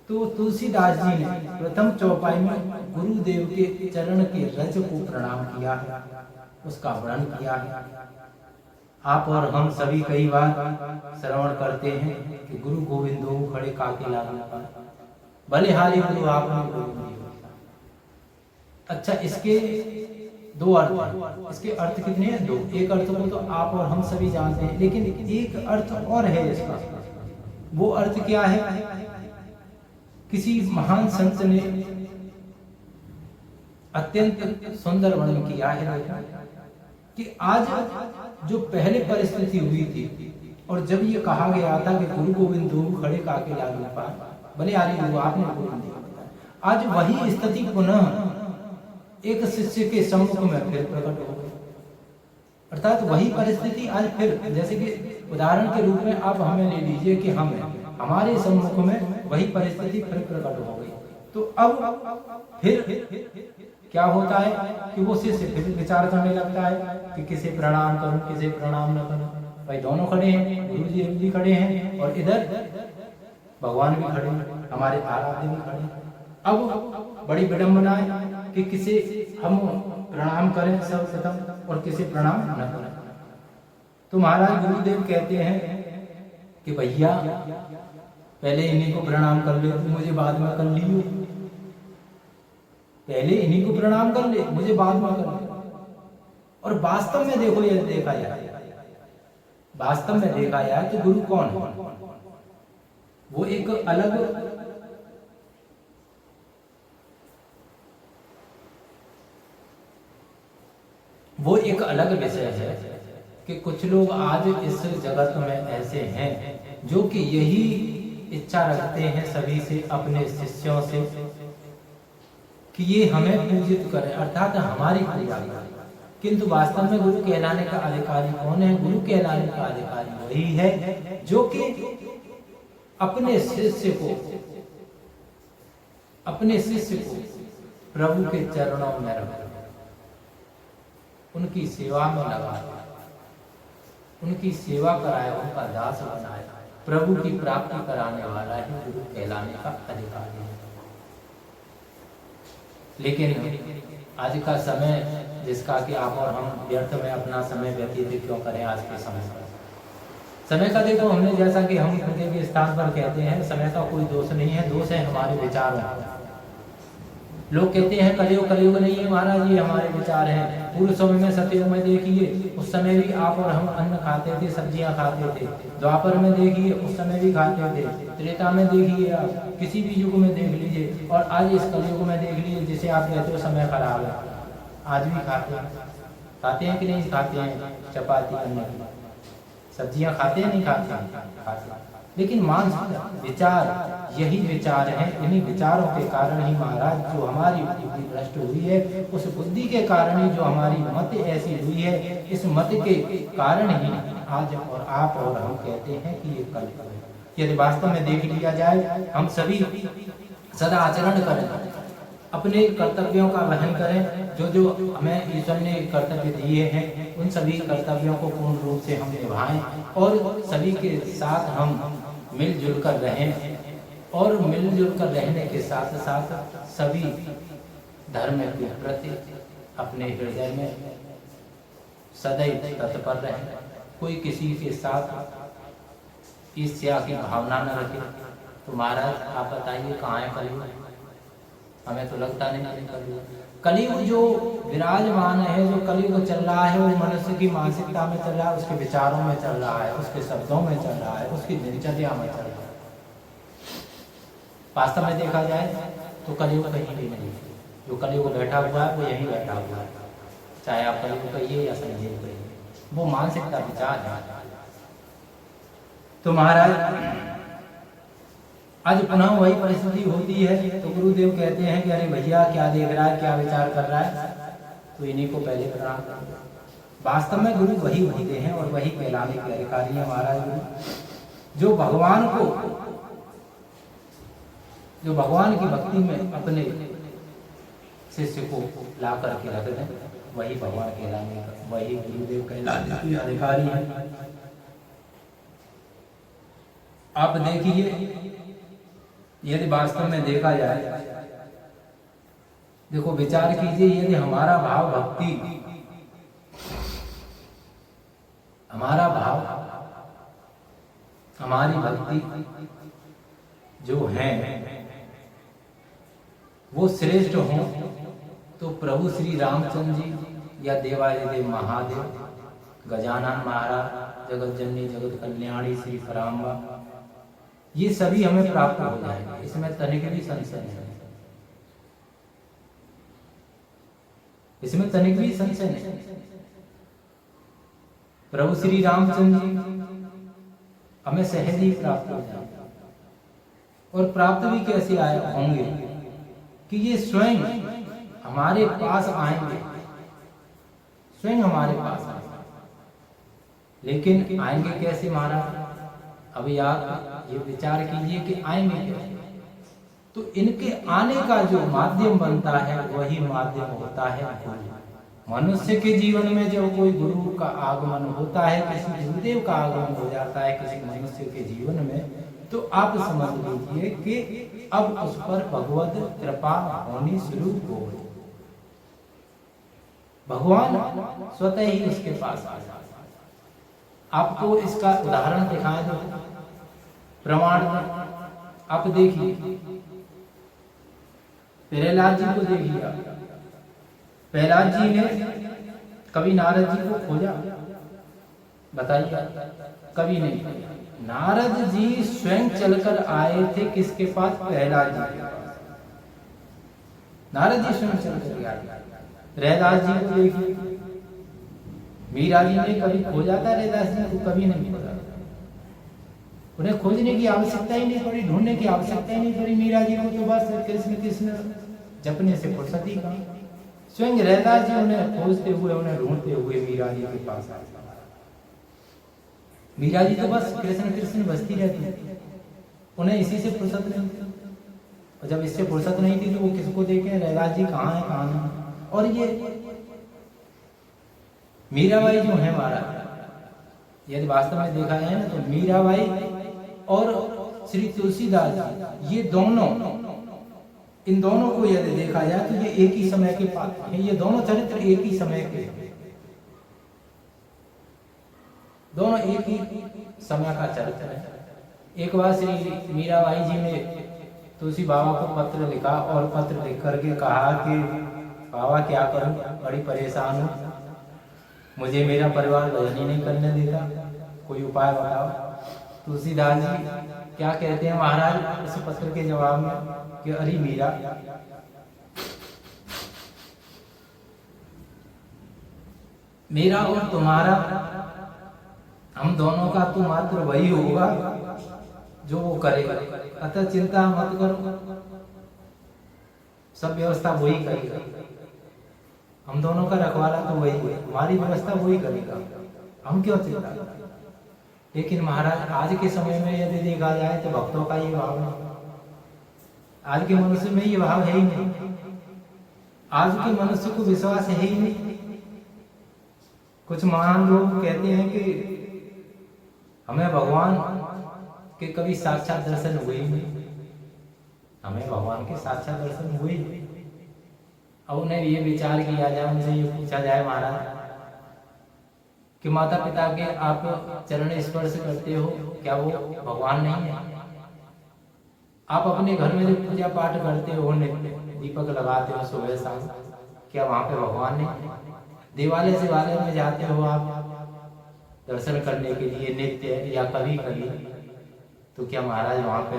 तो तुलसीदास जी ने प्रथम चौपाई में गुरुदेव के चरण के रज को प्रणाम किया है, उसका वर्णन किया है। आप और हम सभी कई बार श्रवण करते हैं कि गुरु गोविंदो खड़े काके लागू पर, भले हाली गुरु आपने गोविंद। अच्छा, इसके 2 अर्थ, इसके अर्थ कितने हैं? 2। एक अर्थ को तो आप और हम सभी जानते हैं, लेकिन एक अर्थ और है इसका। वो अर्थ क्या है? किसी महान संत ने अत्यंत सुंदर वर्णन किया है कि आज जो पहले परिस्थिति हुई थी और जब ये कहा गया था कि गुरु गोविंद खड़े काके लागू पार, भले आली आपने गोविंद, आज वही स्थिति पुनः एक शिष्य के सम्मुख में फिर प्रकट हो गई। अर्थात वही परिस्थिति आज फिर, जैसे कि उदाहरण के रूप में आप हमें ले लीजिए कि हमारे सम्मुख में वही परिस्थिति फिर प्रकट हो गई। तो अब फिर क्या होता है कि वो शिष्य फिर विचार करने लगता है कि किसे प्रणाम करूं, किसे प्रणाम न करूं। भाई दोनों खड़े हैं, गुरु जी भी खड़े हैं और इधर भगवान भी खड़े हैं, हमारे आराध्य भी खड़े हैं। अब बड़ी विडंबना है कि किसे हम प्रणाम करें सर्वप्रथम और किसे प्रणाम न करें। तो महाराज गुरुदेव कहते हैं कि भैया पहले इन्हीं को प्रणाम कर ले, मुझे बाद में कर लियो। पहले इन्हीं को प्रणाम कर ले, मुझे बाद में कर ले। और वास्तव में देखो, यह देखा जाए, वास्तव में देखा जाए तो गुरु कौन है? वो एक अलग विषय है कि कुछ लोग आज इस जगत में ऐसे हैं जो कि यही इच्छा रखते हैं सभी से, अपने शिष्यों से, कि ये हमें पूजित करें, अर्थात हमारी पूजा करें। किंतु वास्तव में गुरु कहलाने का अधिकारी कौन है? गुरु कहलाने का अधिकारी वही है जो कि अपने शिष्य को प्रभु के चरणों में रख, उनकी सेवा में लगा, उनकी सेवा कराए, उनका दास बनाए, प्रभु की प्राप्ति कराने वाला ही गुरु कहलाने का अधिकारी है। लेकिन आज का समय जिसका कि आप और हम व्यर्थ में अपना समय व्यतीत क्यों करें? आज के समय का देखो, हमने जैसा कि हम प्रत्येक के स्थान पर कहते हैं, समय का कोई दोष नहीं है, दोष है हमारे विचार में। लोग कहते हैं कलयुग नहीं है महाराज, ये हमारे विचार हैं। पूर्व समय में सतयुग में देखिए, उस समय भी आप और हम अन्न खाते थे, सब्जियां खाते थे। द्वापर में देखिए, उस समय भी खाते थे। त्रेता में देखिए, आप किसी भी युग में देख लीजिए, और आज इस कलयुग में देख लीजिए, जिसे आप कहते हो समय खराब है, आज भी खाते हैं। खाते हैं कि नहीं खाते हैं? चपाती अन्य सब्जियां खाते हैं नहीं खाते हैं? खाते हैं। लेकिन मानसिक विचार, यही विचार है, इन्हीं विचारों के कारण ही महाराज जो हमारी बुद्धि भ्रष्ट हुई है, उस बुद्धि के कारण ही जो हमारी मत ऐसी हुई है, इस मत के कारण ही आज और आप और हम कहते हैं कि ये कलयुग है। यदि वास्तव में देख लिया जाए, हम सभी सदा आचरण करें, अपने कर्तव्यों का वहन करें, जो जो हमें ईश्वर ने कर्तव्य दिए हैं उन सभी कर्तव्यों को पूर्ण रूप से हम निभाएं और सभी के साथ हम मिलजुल कर रहें और मिलजुल कर रहने के साथ साथ सभी धर्म के प्रति अपने हृदय में सदैव तत्पर रहें। कोई किसी के साथ ईर्ष्या की भावना न रखे। तो महाराज आप बताइए कहाँ है कलयुग? हमें तो लगता नहीं कलयुग। कलयुग जो विराजमान है, जो कलयुग चल रहा है, वो मनुष्य की मानसिकता में चल रहा है, उसके विचारों में चल रहा है, उसके शब्दों में चल रहा है, उसकी दिनचर्या में चल रहा है। वास्तव में देखा जाए तो कलयुग कहीं भी नहीं। जो कलयुग बैठा हुआ है वो यहीं बैठा हुआ है, चाहे आप कलयुग कहिए या संयोग कहिए, वो मानसिकता विचार है। तो महाराज आज पुनः वही परिस्थिति होती है तो गुरुदेव कहते हैं कि अरे भैया क्या देख रहा है, क्या विचार कर रहा है, तो इन्हीं को पहले प्रणाम करो। वास्तव में गुरु वही होते हैं और वही कहलाने के अधिकारी है महाराज गुरु, जो भगवान को, जो भगवान की भक्ति में अपने शिष्य को ला करके रख दें, वही भगवान कहलाने का, वही गुरुदेव कहलाने के अधिकारी है। आप देखिए, यदि वास्तव में देखा जाए, देखो विचार कीजिए, यदि हमारा भाव भक्ति, हमारा भाव, हमारी भक्ति जो है वो श्रेष्ठ हो, तो प्रभु श्री रामचंद्र जी या देवादिदेव महादेव, गजानन महाराज, जगत जननी जगत कल्याणी श्री पराम्बा, ये सभी हमें प्राप्त हो जाएंगे, इसमें तनिक भी संशय नहीं, इसमें तनिक भी संशय नहीं। प्रभु श्री रामचंद्र जी हमें सहज ही प्राप्त हो जाएंगे। और प्राप्त भी कैसे आए होंगे कि ये स्वयं हमारे पास आएंगे, स्वयं हमारे पास आएंगे। लेकिन आएंगे कैसे महाराज? अभी आप ये विचार कीजिए कि आएंगे कैसे? तो इनके आने का जो माध्यम बनता है वही माध्यम होता है गुरु। मनुष्य के जीवन में जब कोई गुरु का आगमन होता है, किसी गुरुदेव का आगमन हो जाता है किसी मनुष्य के जीवन में, तो आप समझ लीजिए कि अब उस पर भगवत कृपा होनी शुरू हो गई। भगवान स्वतः ही उसके पास आ जाता है। आपको इसका उदाहरण दिखाएं तो प्रमाण आप देखिए, प्रहलाद जी को देखिए। प्रहलाद जी ने कभी नारद जी को खोजा? बताइए, कभी नहीं। नारद जी स्वयं चलकर आए थे किसके पास? प्रहलाद जी के पास। नारद जी स्वयं चलकर आए। रैदास जी को देखिए, मीरा जी ने कभी खोजा था रैदास जी को? कभी नहीं खोजा। उन्हें खोजने की आवश्यकता ही नहीं पड़ी, ढूंढने की आवश्यकता ही नहीं पड़ी मीरा जी को, तो बस कृष्ण कृष्ण जपने से फुर्सत ही कहाँ। स्वयं रैदास जी उन्हें खोजते हुए, उन्हें ढूंढते हुए मीरा जी के पास आए। मीरा जी तो बस कृष्ण कृष्ण बसती रहती, उन्हें इसी से फुर्सत नहीं थी। और जब इससे फुर्सत नहीं थी तो वो किसको देखे? रैदास जी कहाँ है, कहाँ नहीं। और ये मीराबाई जो है महाराज, यदि वास्तव में देखा जाए ना, तो मीराबाई और श्री तुलसीदास जी, ये दोनों, इन दोनों को यदि देखा जाए तो ये एक ही समय के पात्र हैं। ये दोनों चरित्र एक ही समय के, दोनों एक ही समय का चरित्र है। एक बार श्री मीराबाई जी ने तुलसी बाबा को पत्र लिखा और पत्र लिख करके कहा कि बाबा क्या करूं, बड़ी परेशान हूं, मुझे मेरा परिवार भजन ही नहीं करने देता, कोई उपाय बताओ। तुलसीदास जी क्या कहते हैं महाराज उस पत्र के जवाब में कि अरे मीरा, मेरा और तुम्हारा, हम दोनों का तो मात्र वही होगा जो वो करेगा, अतः चिंता मत करो, सब व्यवस्था वही करेगा। हम दोनों का रखवाला तो वही है, हमारी व्यवस्था वही करेगा, हम क्यों चिंता करें। लेकिन महाराज आज के समय में यदि देखा जाए तो भक्तों का ये भाव नहीं, आज के मनुष्य में ये भाव है ही नहीं, आज के मनुष्य को विश्वास है ही नहीं। कुछ महान लोग कहते हैं कि हमें भगवान के कभी साक्षात दर्शन हुए ही नहीं, हमें भगवान के साक्षात दर्शन हुए ही नहीं। अब उन्हें ये विचार किया जाए, उनसे ये पूछा जाए महाराज कि माता पिता के आप चरण स्पर्श करते हो, क्या वो भगवान नहीं है? आप अपने घर में जो पूजा पाठ करते हो, दीपक लगाते हो सुबह शाम, क्या वहां पे भगवान नहीं? देवालय शिवालय में जाते हो आप दर्शन करने के लिए नित्य या कभी कभी, तो क्या महाराज वहां पे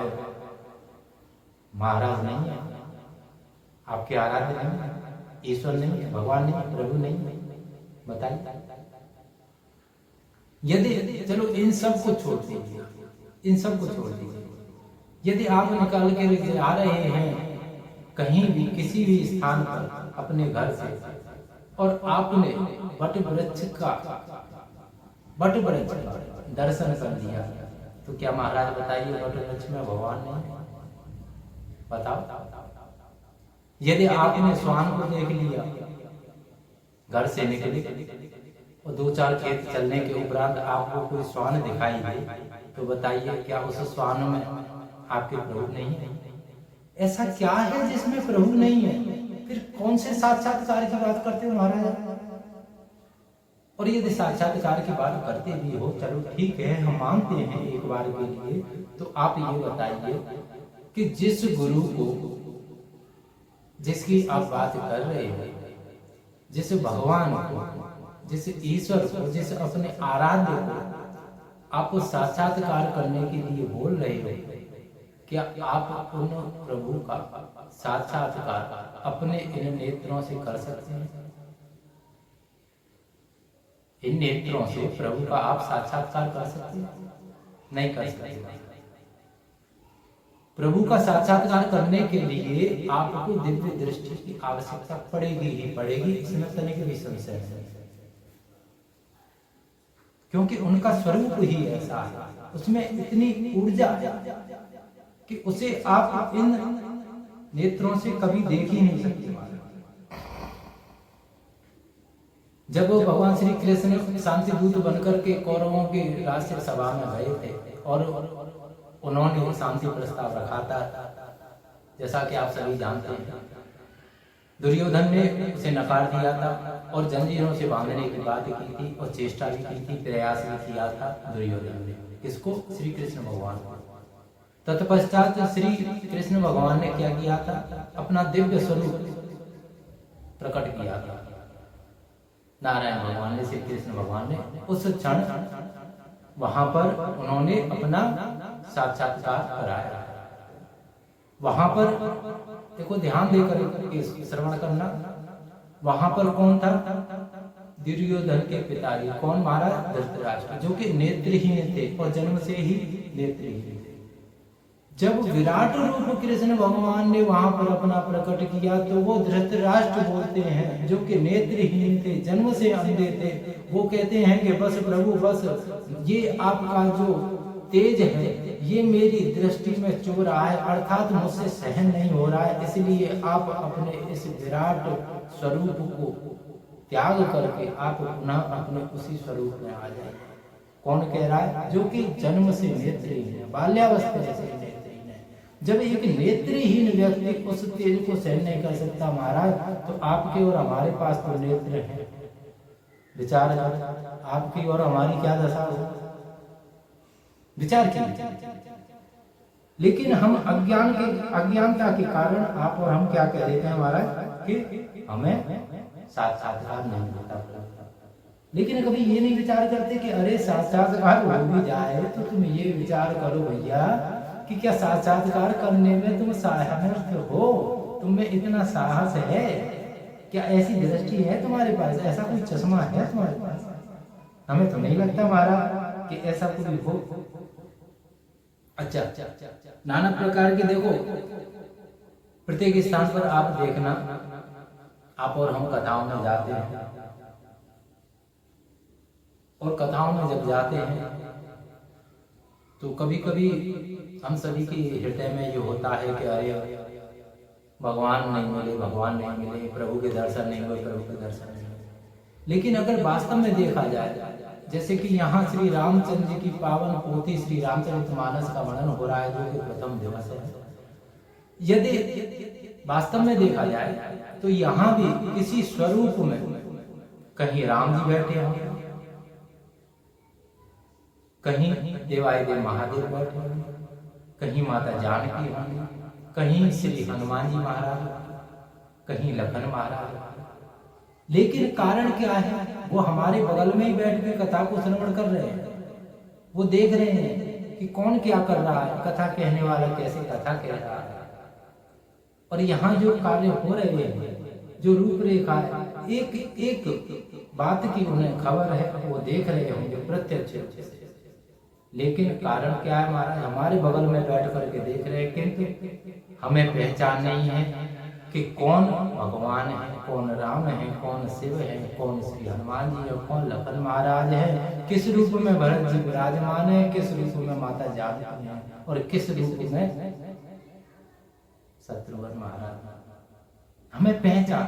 महाराज नहीं है? आपके आराध्य नहीं है, ईश्वर नहीं है, भगवान नहीं है, प्रभु नहीं है? बताइए। यदि चलो इन सब को छोड़ दीजिए, इन सब को छोड़ दीजिए, यदि आप निकाल के आ रहे हैं कहीं भी किसी भी स्थान पर अपने घर से, और आपने वट वृक्ष का दर्शन कर दिया, तो क्या महाराज बताइए वट वृक्ष में भगवान नहीं? बताओ। यदि आपने श्वान को देख लिया, घर से निकले और 2-4 खेत चलने के उपरांत आपको कोई श्वान दिखाई दे, तो बताइए क्या उस श्वान में आपके प्रभु नहीं है? ऐसा क्या है जिसमें प्रभु नहीं है? फिर कौन से साक्षात्कार की बात करते हो महाराज? और यदि साक्षात्कार की बात करते भी हो, चलो ठीक है, हम मानते हैं एक बार के लिए, तो आप ये बताइए कि जिस गुरु को, जिसकी आप बात कर रहे हो, जिस भगवान को, जिस ईश्वर को, जिस अपने आराध्य को आप साक्षात्कार करने के लिए बोल रहे हो, क्या आप उन प्रभु का साक्षात्कार अपने इन नेत्रों से कर सकते हैं? इन नेत्रों से प्रभु का आप साक्षात्कार कर सकते हैं? नहीं कर सकते। प्रभु का साक्षात्कार करने के लिए आपको दिव्य दृष्टि की आवश्यकता पड़ेगी ही पड़ेगी, इसमें तनिक भी संशय है, क्योंकि उनका स्वरूप ही ऐसा है, उसमें इतनी ऊर्जा है कि उसे आप इन नेत्रों से कभी देख ही नहीं सकते। जब वो भगवान श्री कृष्ण शांति दूत बनकर के कौरवों की राष्ट्रीय सभा में गए थे और उन्होंने शांति प्रस्ताव रखा था, जैसा कि आप सभी जानते हैं, दुर्योधन ने उसे नकार दिया था और जंजीरों से बांधने की बात की थी और चेष्टा भी की थी, प्रयास भी किया था दुर्योधन ने। किसको? श्री कृष्ण भगवान को। तत्पश्चात श्री कृष्ण भगवान ने क्या किया था? अपना दिव्य स्वरूप प्रकट किया था। नारायण भगवान ने, श्री कृष्ण भगवान ने उस क्षण वहां पर उन्होंने अपना साक्षात्कार कराया। वहां पर देखो, ध्यान देकर श्रवण करना, वहां पर कौन था? दुर्योधन के पिताजी। कौन? महाराज धृतराष्ट्र, जो कि नेत्रहीन थे और जन्म से ही नेत्रहीन थे। जब विराट रूप कृष्ण भगवान ने वहां पर अपना प्रकट किया, तो वो धृतराष्ट्र बोलते हैं, जो कि नेत्रहीन थे, जन्म से अंधे थे, वो कहते हैं कि बस प्रभु, बस ये आपका जो तेज है ये मेरी दृष्टि में चुभ रहा है, अर्थात मुझसे सहन नहीं हो रहा है, इसलिए आप अपने इस विराट स्वरूप को त्याग करके आप पुनः अपने उसी स्वरूप में आ जाए। कौन कह रहा है? जो कि जन्म से नेत्रहीन है, बाल्यावस्था से नेत्रहीन है। जब एक नेत्रहीन व्यक्ति उस तेज को सहन नहीं कर सकता महाराज, तो आपके और हमारे पास तो नेत्र है। विचार आपकी और हमारी क्या दशा हो, विचार कीजिए। लेकिन हम अज्ञानता के कारण आप और हम क्या कह देते हैं महाराज कि हमें साक्षात्कार नहीं होता। लेकिन कभी ये नहीं विचार करते कि अरे साक्षात्कार हो भी जाए तो तुम ये विचार करो भैया कि क्या साक्षात्कार करने में तुम सामर्थ्य हो, तुम में इतना साहस है क्या ऐसी दृष्टि है तुम्हारे पास, ऐसा कोई चश्मा है तुम्हारे पास? हमें तो नहीं लगता महाराज कि ऐसा कोई हो। अच्छा, नाना प्रकार के देखो प्रत्येक स्थान पर आप देखना, आप और हम कथाओं में जाते हैं, और कथाओं में जब जाते हैं तो कभी कभी हम सभी के हृदय में ये होता है कि अरे भगवान नहीं मिले, भगवान नहीं मिले, प्रभु के दर्शन नहीं हुए, प्रभु के दर्शन नहीं हुए। लेकिन अगर वास्तव में देखा जाए, जैसे कि यहाँ श्री रामचंद्र जी की पावन पोथी श्री रामचरितमानस का वर्णन हो रहा है, जो कि प्रथम दिवस है, यदि वास्तव में देखा जाए तो यहाँ भी किसी स्वरूप में कहीं राम जी बैठे होंगे, कहीं देवादिदेव महादेव बैठे होंगे, कहीं माता जानकी होंगी, कहीं श्री हनुमान जी महाराज, कहीं लखन महाराज। लेकिन कारण क्या है? वो हमारे बगल में ही बैठ के कथा को श्रवण कर रहे हैं, वो देख रहे हैं कि कौन क्या कर रहा है, कथा कहने वाला कैसे कथा कह रहा है। और यहाँ जो कार्य हो रहे हैं, जो रूपरेखा है, एक एक बात की उन्हें खबर है, वो देख रहे होंगे प्रत्यक्ष रूप से। लेकिन कारण क्या है? महाराज हमारे बगल में बैठ करके देख रहे हैं, किंतु हमें पहचान नहीं है कि कौन भगवान है, कौन राम है, कौन शिव है, कौन श्री हनुमान जी है, कौन लखन महाराज है, किस रूप में भरत जी विराजमान है, किस रूप में माता जानकी है, और किस रूप में शत्रुघ्न महाराज। हमें पहचान,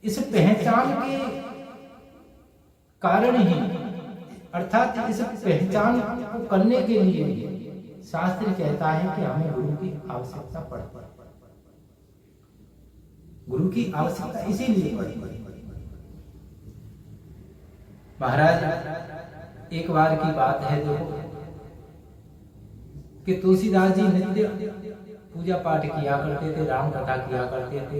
इस पहचान के कारण ही, अर्थात इस पहचान को करने के लिए शास्त्र कहता है कि हमें गुरु की आवश्यकता पड़ती है। गुरु की आवश्यकता इसीलिए पड़ती है। महाराज एक बार की बात है, देखो कि तुलसीदास जी नित्य पूजा पाठ किया करते थे, राम कथा किया करते थे,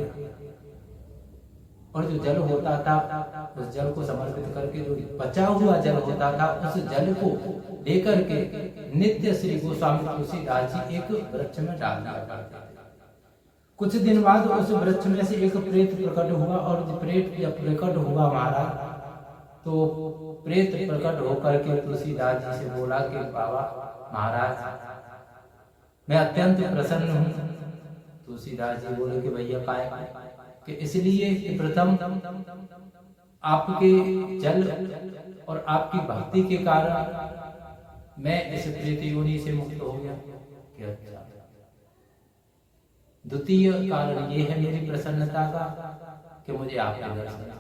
और जो जल होता था उस जल को समर्पित करके जो बचा हुआ जल होता था, उस जल को लेकर के नित्य श्री गोस्वामी तुलसीदास जी एक वृक्ष में डाल दिया करते थे। कुछ दिन बाद उस वृक्ष में से एक प्रेत प्रकट हुआ, और प्रेत जब प्रकट हुआ महाराज, तो प्रेत प्रकट होकर के तुलसीदास जी से बोला कि बाबा महाराज मैं अत्यंत प्रसन्न हूँ। तुलसीदास जी बोले कि भैया काय कि इसलिए कि प्रथम आपके जल और आपकी भक्ति के कारण मैं इस प्रेत योनि से मुक्त हो गया। अच्छा, द्वितीय कारण ये है मेरी प्रसन्नता का कि मुझे आपके दर्शन।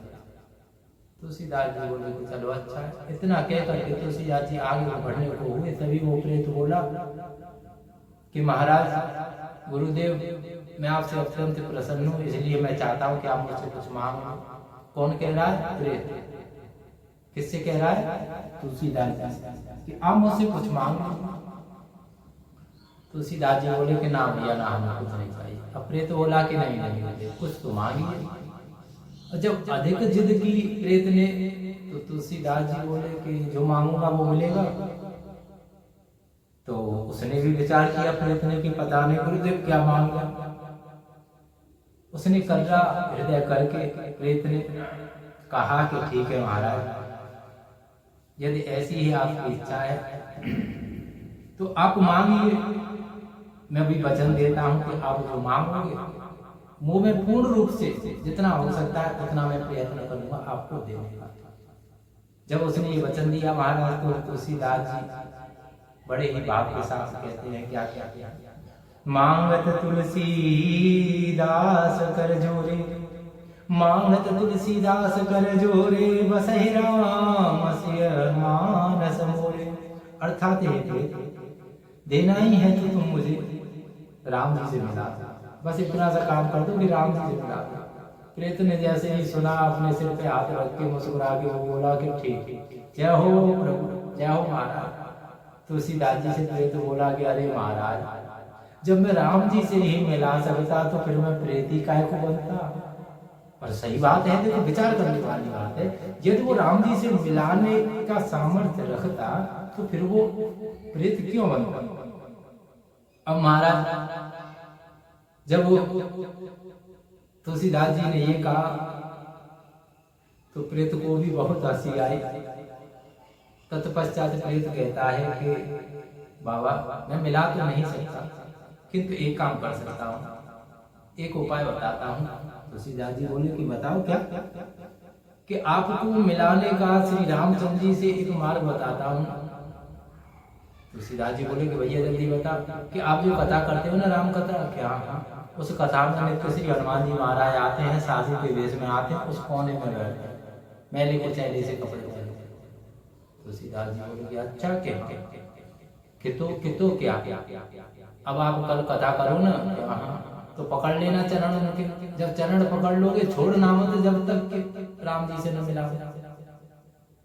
तुलसीदास जी बोले कि चलो अच्छा है। इतना कह करके तुलसीदास जी आगे बढ़ने को हुए, तभी वो प्रेत बोला कि महाराज गुरुदेव मैं आपसे अत्यंत प्रसन्न हूँ, इसलिए मैं चाहता हूँ कि आप मुझसे कुछ मांगो। कौन कह रहा है? प्रेत। किससे कह रहा है? तुलसीदास जी कि आप मुझसे कुछ मांगो। तुलसीदास जी बोले कि ना भैया ना, हमें कुछ नहीं चाहिए। अब प्रेत बोला कि नहीं नहीं कुछ तो मांगिए। और जब अधिक जिद की प्रेत ने, तो तुलसीदास जी बोले कि जो मांगूंगा वो मिलेगा। तो उसने भी विचार किया प्रेत ने कि पता नहीं गुरुदेव क्या मांगा। उसने कर्रा हृदय करके प्रेत ने कहा कि ठीक है महाराज, यदि ऐसी ही आपकी इच्छा है तो आप मांगिए। मैं भी वचन देता हूं कि आप जो मांगोगे वो मैं पूर्ण रूप से जितना हो सकता है उतना मैं प्रयत्न करूंगा आपको देने का। जब उसने ये वचन दिया महाराज, तो तुलसीदास जी बड़े ही भाव के साथ कहते हैं क्या क्या क्या, मांगत तुलसीदास कर जोरे, मांगत तुलसीदास कर जोरे, बसहि राम सिय मानस मोरे। अर्थात देना ही है तो तुम मुझे राम जी से मिला दो, बस इतना सा काम कर दो कि राम जी से मिला दो। प्रेत ने जैसे ही सुना, अपने सिर पे हाथ रख के मुस्कुरा के वो बोला कि ठीक, जय हो प्रभु, जय हो महाराज। तुलसीदास जी से प्रेत बोला कि अरे महाराज, जब मैं राम जी से ही मिला सकता तो फिर मैं प्रेती काय को बनता। पर सही बात है, देखो विचार करने वाली बात है, यदि वो राम जी से मिलाने का सामर्थ्य रखता तो फिर वो प्रेत क्यों बनता। अब महाराज जब तुलसीदास जी ने ये कहा तो प्रेत को भी बहुत हंसी आई। तत्पश्चात प्रेत कहता है कि बाबा मैं मिला तो नहीं सकता, किंतु एक काम कर सकता हूँ, एक उपाय बताता हूँ। तुलसीदास जी बोले कि बताओ क्या? कि आपको मिलाने का श्री रामचंद्र जी से एक मार्ग बताता हूँ। तुलसीदास जी बोले कि भैया जल्दी बता कि आप जो कथा करते हो ना राम कथा, क्या उस कथा में नित्य श्री हनुमान जी महाराज आते हैं, साधु के वेश में आते हैं, उस कोने में बैठते हैं, मैले को चैले से कपड़े पहनते हैं। तुलसीदास जी बोले कि अच्छा क्या कितो क्या? अब आप कल कथा करो ना तो पकड़ लेना चरण उनके, जब चरण पकड़ लोगे छोड़ना मत जब तक कि राम जी से न मिला।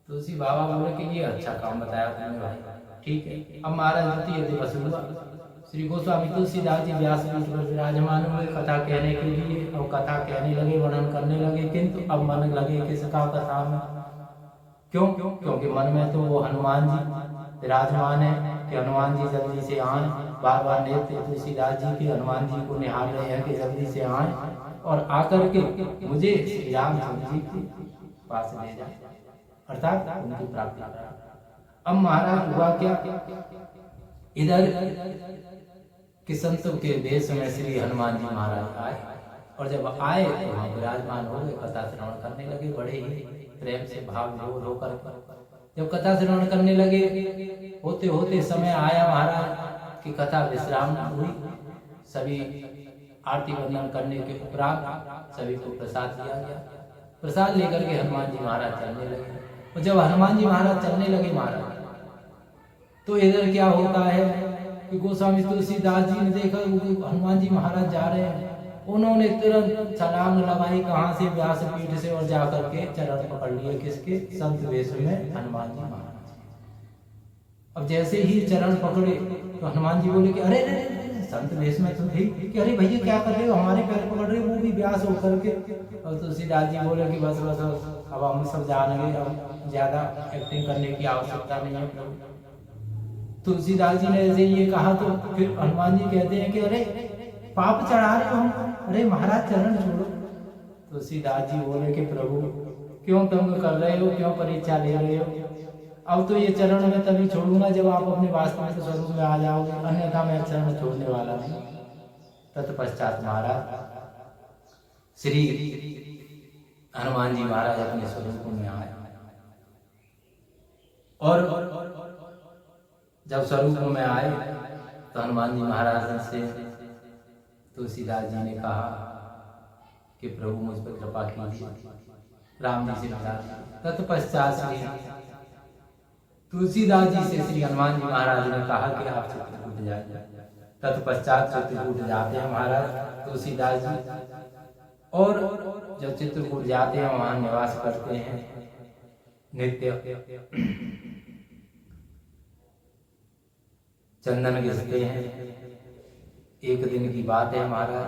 तुलसी बाबा बोले कि ये अच्छा काम बताया तुमने भाई, ठीक है। अब महाराज द्वितीय दिवस हुआ, श्री गोस्वामी तुलसीदास जी व्यासपीठ पर विराजमान हुए कथा कहने के लिए। और कथा कहने लगे, वर्णन करने लगे, किंतु अब मन लगे किसका कथा में? क्यों? क्योंकि मन में तो वो हनुमान जी विराजमान है कि हनुमान जी जल्दी से आए। बार बार नेत्र तुलसीदास जी के हनुमान जी को निहार रहे हैं कि जल्दी से आए और आकर के मुझे श्री रामचंद्र जी के पास ले जाए, अर्थात उनकी प्राप्ति करा। अब महाराज हुआ क्या, इधर किसंतु के देश में श्री हनुमान जी महाराज आए, और जब आए तो वहाँ विराजमान हो गए, कथा श्रवण करने लगे बड़े ही प्रेम से भाव विभोर होकर। जब कथा श्रवण करने लगे, होते होते समय आया महाराज की कथा विश्राम हुई। सभी आरती वंदन करने के उपरांत सभी को प्रसाद दिया गया। प्रसाद लेकर के हनुमान जी महाराज चलने लगे, और जब हनुमान जी महाराज चलने लगे महाराज, तो इधर क्या होता है कि गोस्वामी तुलसीदास जी ने देखा हनुमान जी महाराज जा रहे हैं, उन्होंने तुरंत छलांग लगाई कहाँ से, व्यासपीठ से, और जाकर के चरण पकड़ लिए किसके? संत वेश में हनुमान जी महाराज। अब जैसे ही चरण पकड़े तो हनुमान जी बोले कि अरे संत वेश में तुम थे कि अरे भैया क्या कर रहे हो, हमारे पैर पकड़ रहे हो, वो भी व्यास होकर के। और तुलसीदास जी बोले कि बस बस अब हम सब जान गए, अब ज्यादा एक्टिंग करने की आवश्यकता नहीं है। तुलसीदास जी ने ऐसे ये कहा तो फिर हनुमान जी कहते हैं कि अरे पाप चढ़ा रहे हो हम, अरे महाराज चरण छोड़ो। तुलसीदास जी बोले कि प्रभु क्यों तुम कर रहे हो, क्यों परीक्षा ले रहे हो? अब तो ये चरण में तभी छोड़ूंगा जब आप अपने वास्तविक स्वरूप में आ जाओगे, अन्यथा मैं चरण छोड़ने वाला नहीं। तत्पश्चात महाराज श्री हनुमान जी महाराज अपने स्वरूप में आए, और जब स्वरूप में आए तो हनुमान जी महाराज से तुलसीदास जी ने कहा कि प्रभु मुझ पर कृपा कीजिए, राम जी से मिला। तत्पश्चात श्री तुलसीदास जी से श्री हनुमान जी महाराज ने कहा कि आप चित्रकूट जाइए। तत्पश्चात चित्रकूट जाते हैं महाराज तुलसीदास जी, और जब चित्रकूट जाते हैं वहां निवास करते हैं नित्य चंदन घिसते हैं। एक दिन की बात है महाराज,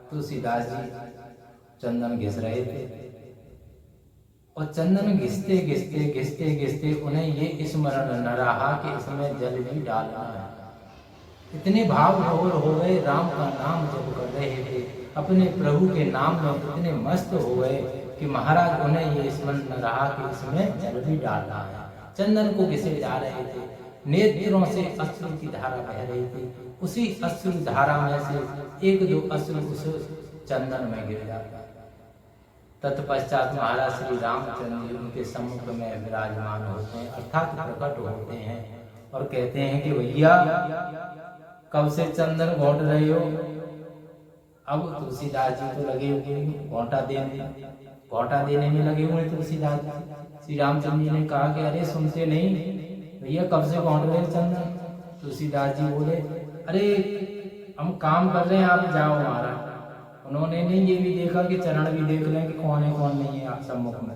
तुलसीदास जी चंदन घिस रहे थे, और चंदन घिसते घिसते घिसते घिसते उन्हें ये स्मरण न रहा कि इसमें जल भी डालना है। इतने भाव विभोर हो गए, राम का नाम जप कर रहे थे, अपने प्रभु के नाम में इतने मस्त हो गए कि महाराज उन्हें ये स्मरण न रहा कि इसमें जल भी डालना है। चंदन को घिसे जा रहे थे, नेत्रों से अश्रु की धारा बह रही थी, उसी अश्रु धारा में से एक दो अश्रु उस चंदन में गिर जाता। तत्पश्चात महाराज श्री रामचंद्र जी उनके सम्मुख में विराजमान होते हैं, अर्थात प्रकट होते हैं, और कहते हैं कि भैया कब से चंदन घोंट रहे हो? अब तुलसीदास जी तो लगे हुए घोंटा देने में लगे हुए तुलसीदास जी। श्री रामचंद्र जी ने कहा कि अरे सुनते नहीं भैया, कब से घोंट रहे चंदन? तुलसीदास जी बोले अरे हम काम कर रहे हैं, आप जाओ महाराज। उन्होंने नहीं ये भी देखा कि चरण भी देख लें कि कौन है कौन नहीं है आप सम्मुख में।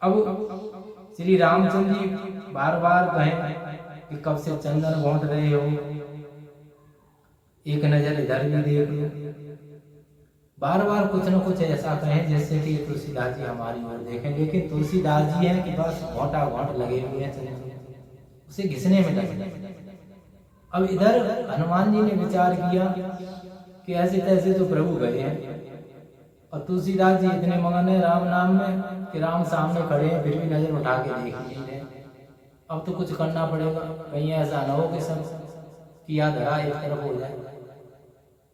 अब श्री रामचंद्र जी बार बार कहें कि कब से चंदन घोंट रहे हो, एक नजर इधर भी देख लो, बार बार कुछ न कुछ ऐसा कहें जैसे कि तुलसीदास जी हमारी ओर देखें। लेकिन तुलसीदास जी हैं कि बस घोंटा घोंट लगे हुए हैं, उसे घिसने में लगे। अब इधर हनुमान जी ने विचार किया कि ऐसे तैसे तो प्रभु गए हैं, और तुलसीदास जी इतने मगन है राम नाम में कि राम सामने खड़े हैं फिर भी नजर उठा के देख नहीं रहे। अब तो कुछ करना पड़ेगा, कहीं ऐसा न हो कि सब किया धरा एक तरफ हो जाए।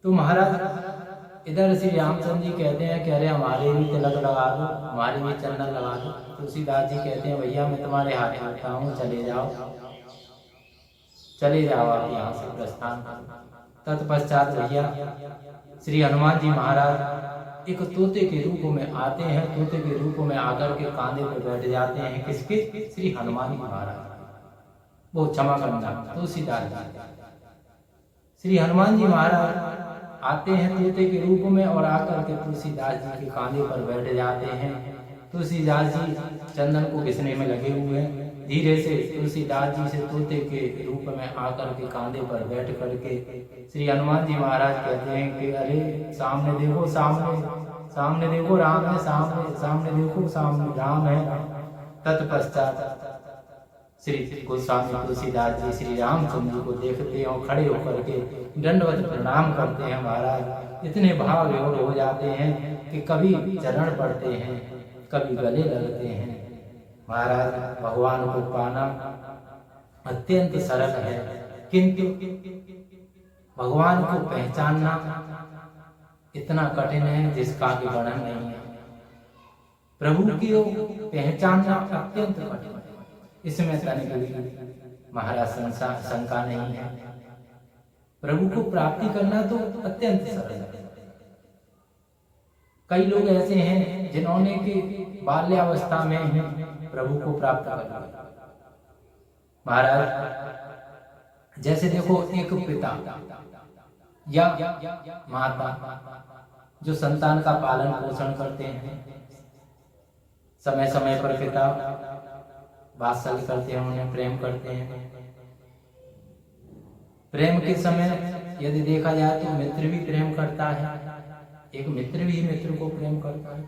तो महाराज इधर श्री रामचंद्र जी कहते हैं कि अरे हमारे भी तिलक लगा दो, हमारे भी चंदन लगा दो। तुलसीदास जी कहते हैं भैया मैं तुम्हारे हाथ में उठा हूँ, चले जाओ आप यहाँ से प्रस्थान करो। तत्पश्चात भैया श्री हनुमान जी महाराज एक तोते के रूप में आते हैं, तोते के रूप में आकर के कांधे पे बैठ जाते हैं। किसके? श्री हनुमान जी महाराज। वो क्षमा करना तुलसीदास जी। श्री हनुमान जी महाराज आते हैं तोते के रूप में और आकर के तुलसीदास जी के कांधे पर बैठ जाते हैं। तुलसीदास जी चंदन को घिसने में लगे हुए हैं। धीरे से तुलसीदास जी से तोते के रूप में आकर के कांधे पर बैठ करके श्री हनुमान जी महाराज कहते हैं कि अरे सामने देखो, सामने देखो राम है, सामने देखो सामने राम है। तत्पश्चात श्री गोस्वामी तुलसीदास जी श्री रामचंद्र जी को देखते हैं और खड़े होकर के दंडवत प्रणाम करते हैं। महाराज इतने भाव विभोर हो जाते हैं कि कभी चरण पड़ते हैं, कभी गले लगते हैं। महाराज भगवान को पाना अत्यंत सरल है, किंतु भगवान को पहचानना इतना कठिन है जिसका कि वर्णन नहीं है। प्रभु की पहचानना अत्यंत कठिन है, इसमें तनिक भी महाराज शंका नहीं है। प्रभु को प्राप्ति करना तो अत्यंत सरल है। कई लोग ऐसे हैं जिन्होंने कि बाल्यावस्था में ही प्रभु को प्राप्त कर लिया। महाराज जैसे देखो एक पिता या माता जो संतान का पालन पोषण करते हैं, समय समय पर पिता वात्सल्य करते हैं, उन्हें प्रेम करते हैं। प्रेम के समय यदि देखा जाए तो मित्र भी प्रेम करता है, एक मित्र भी मित्र को प्रेम करता है।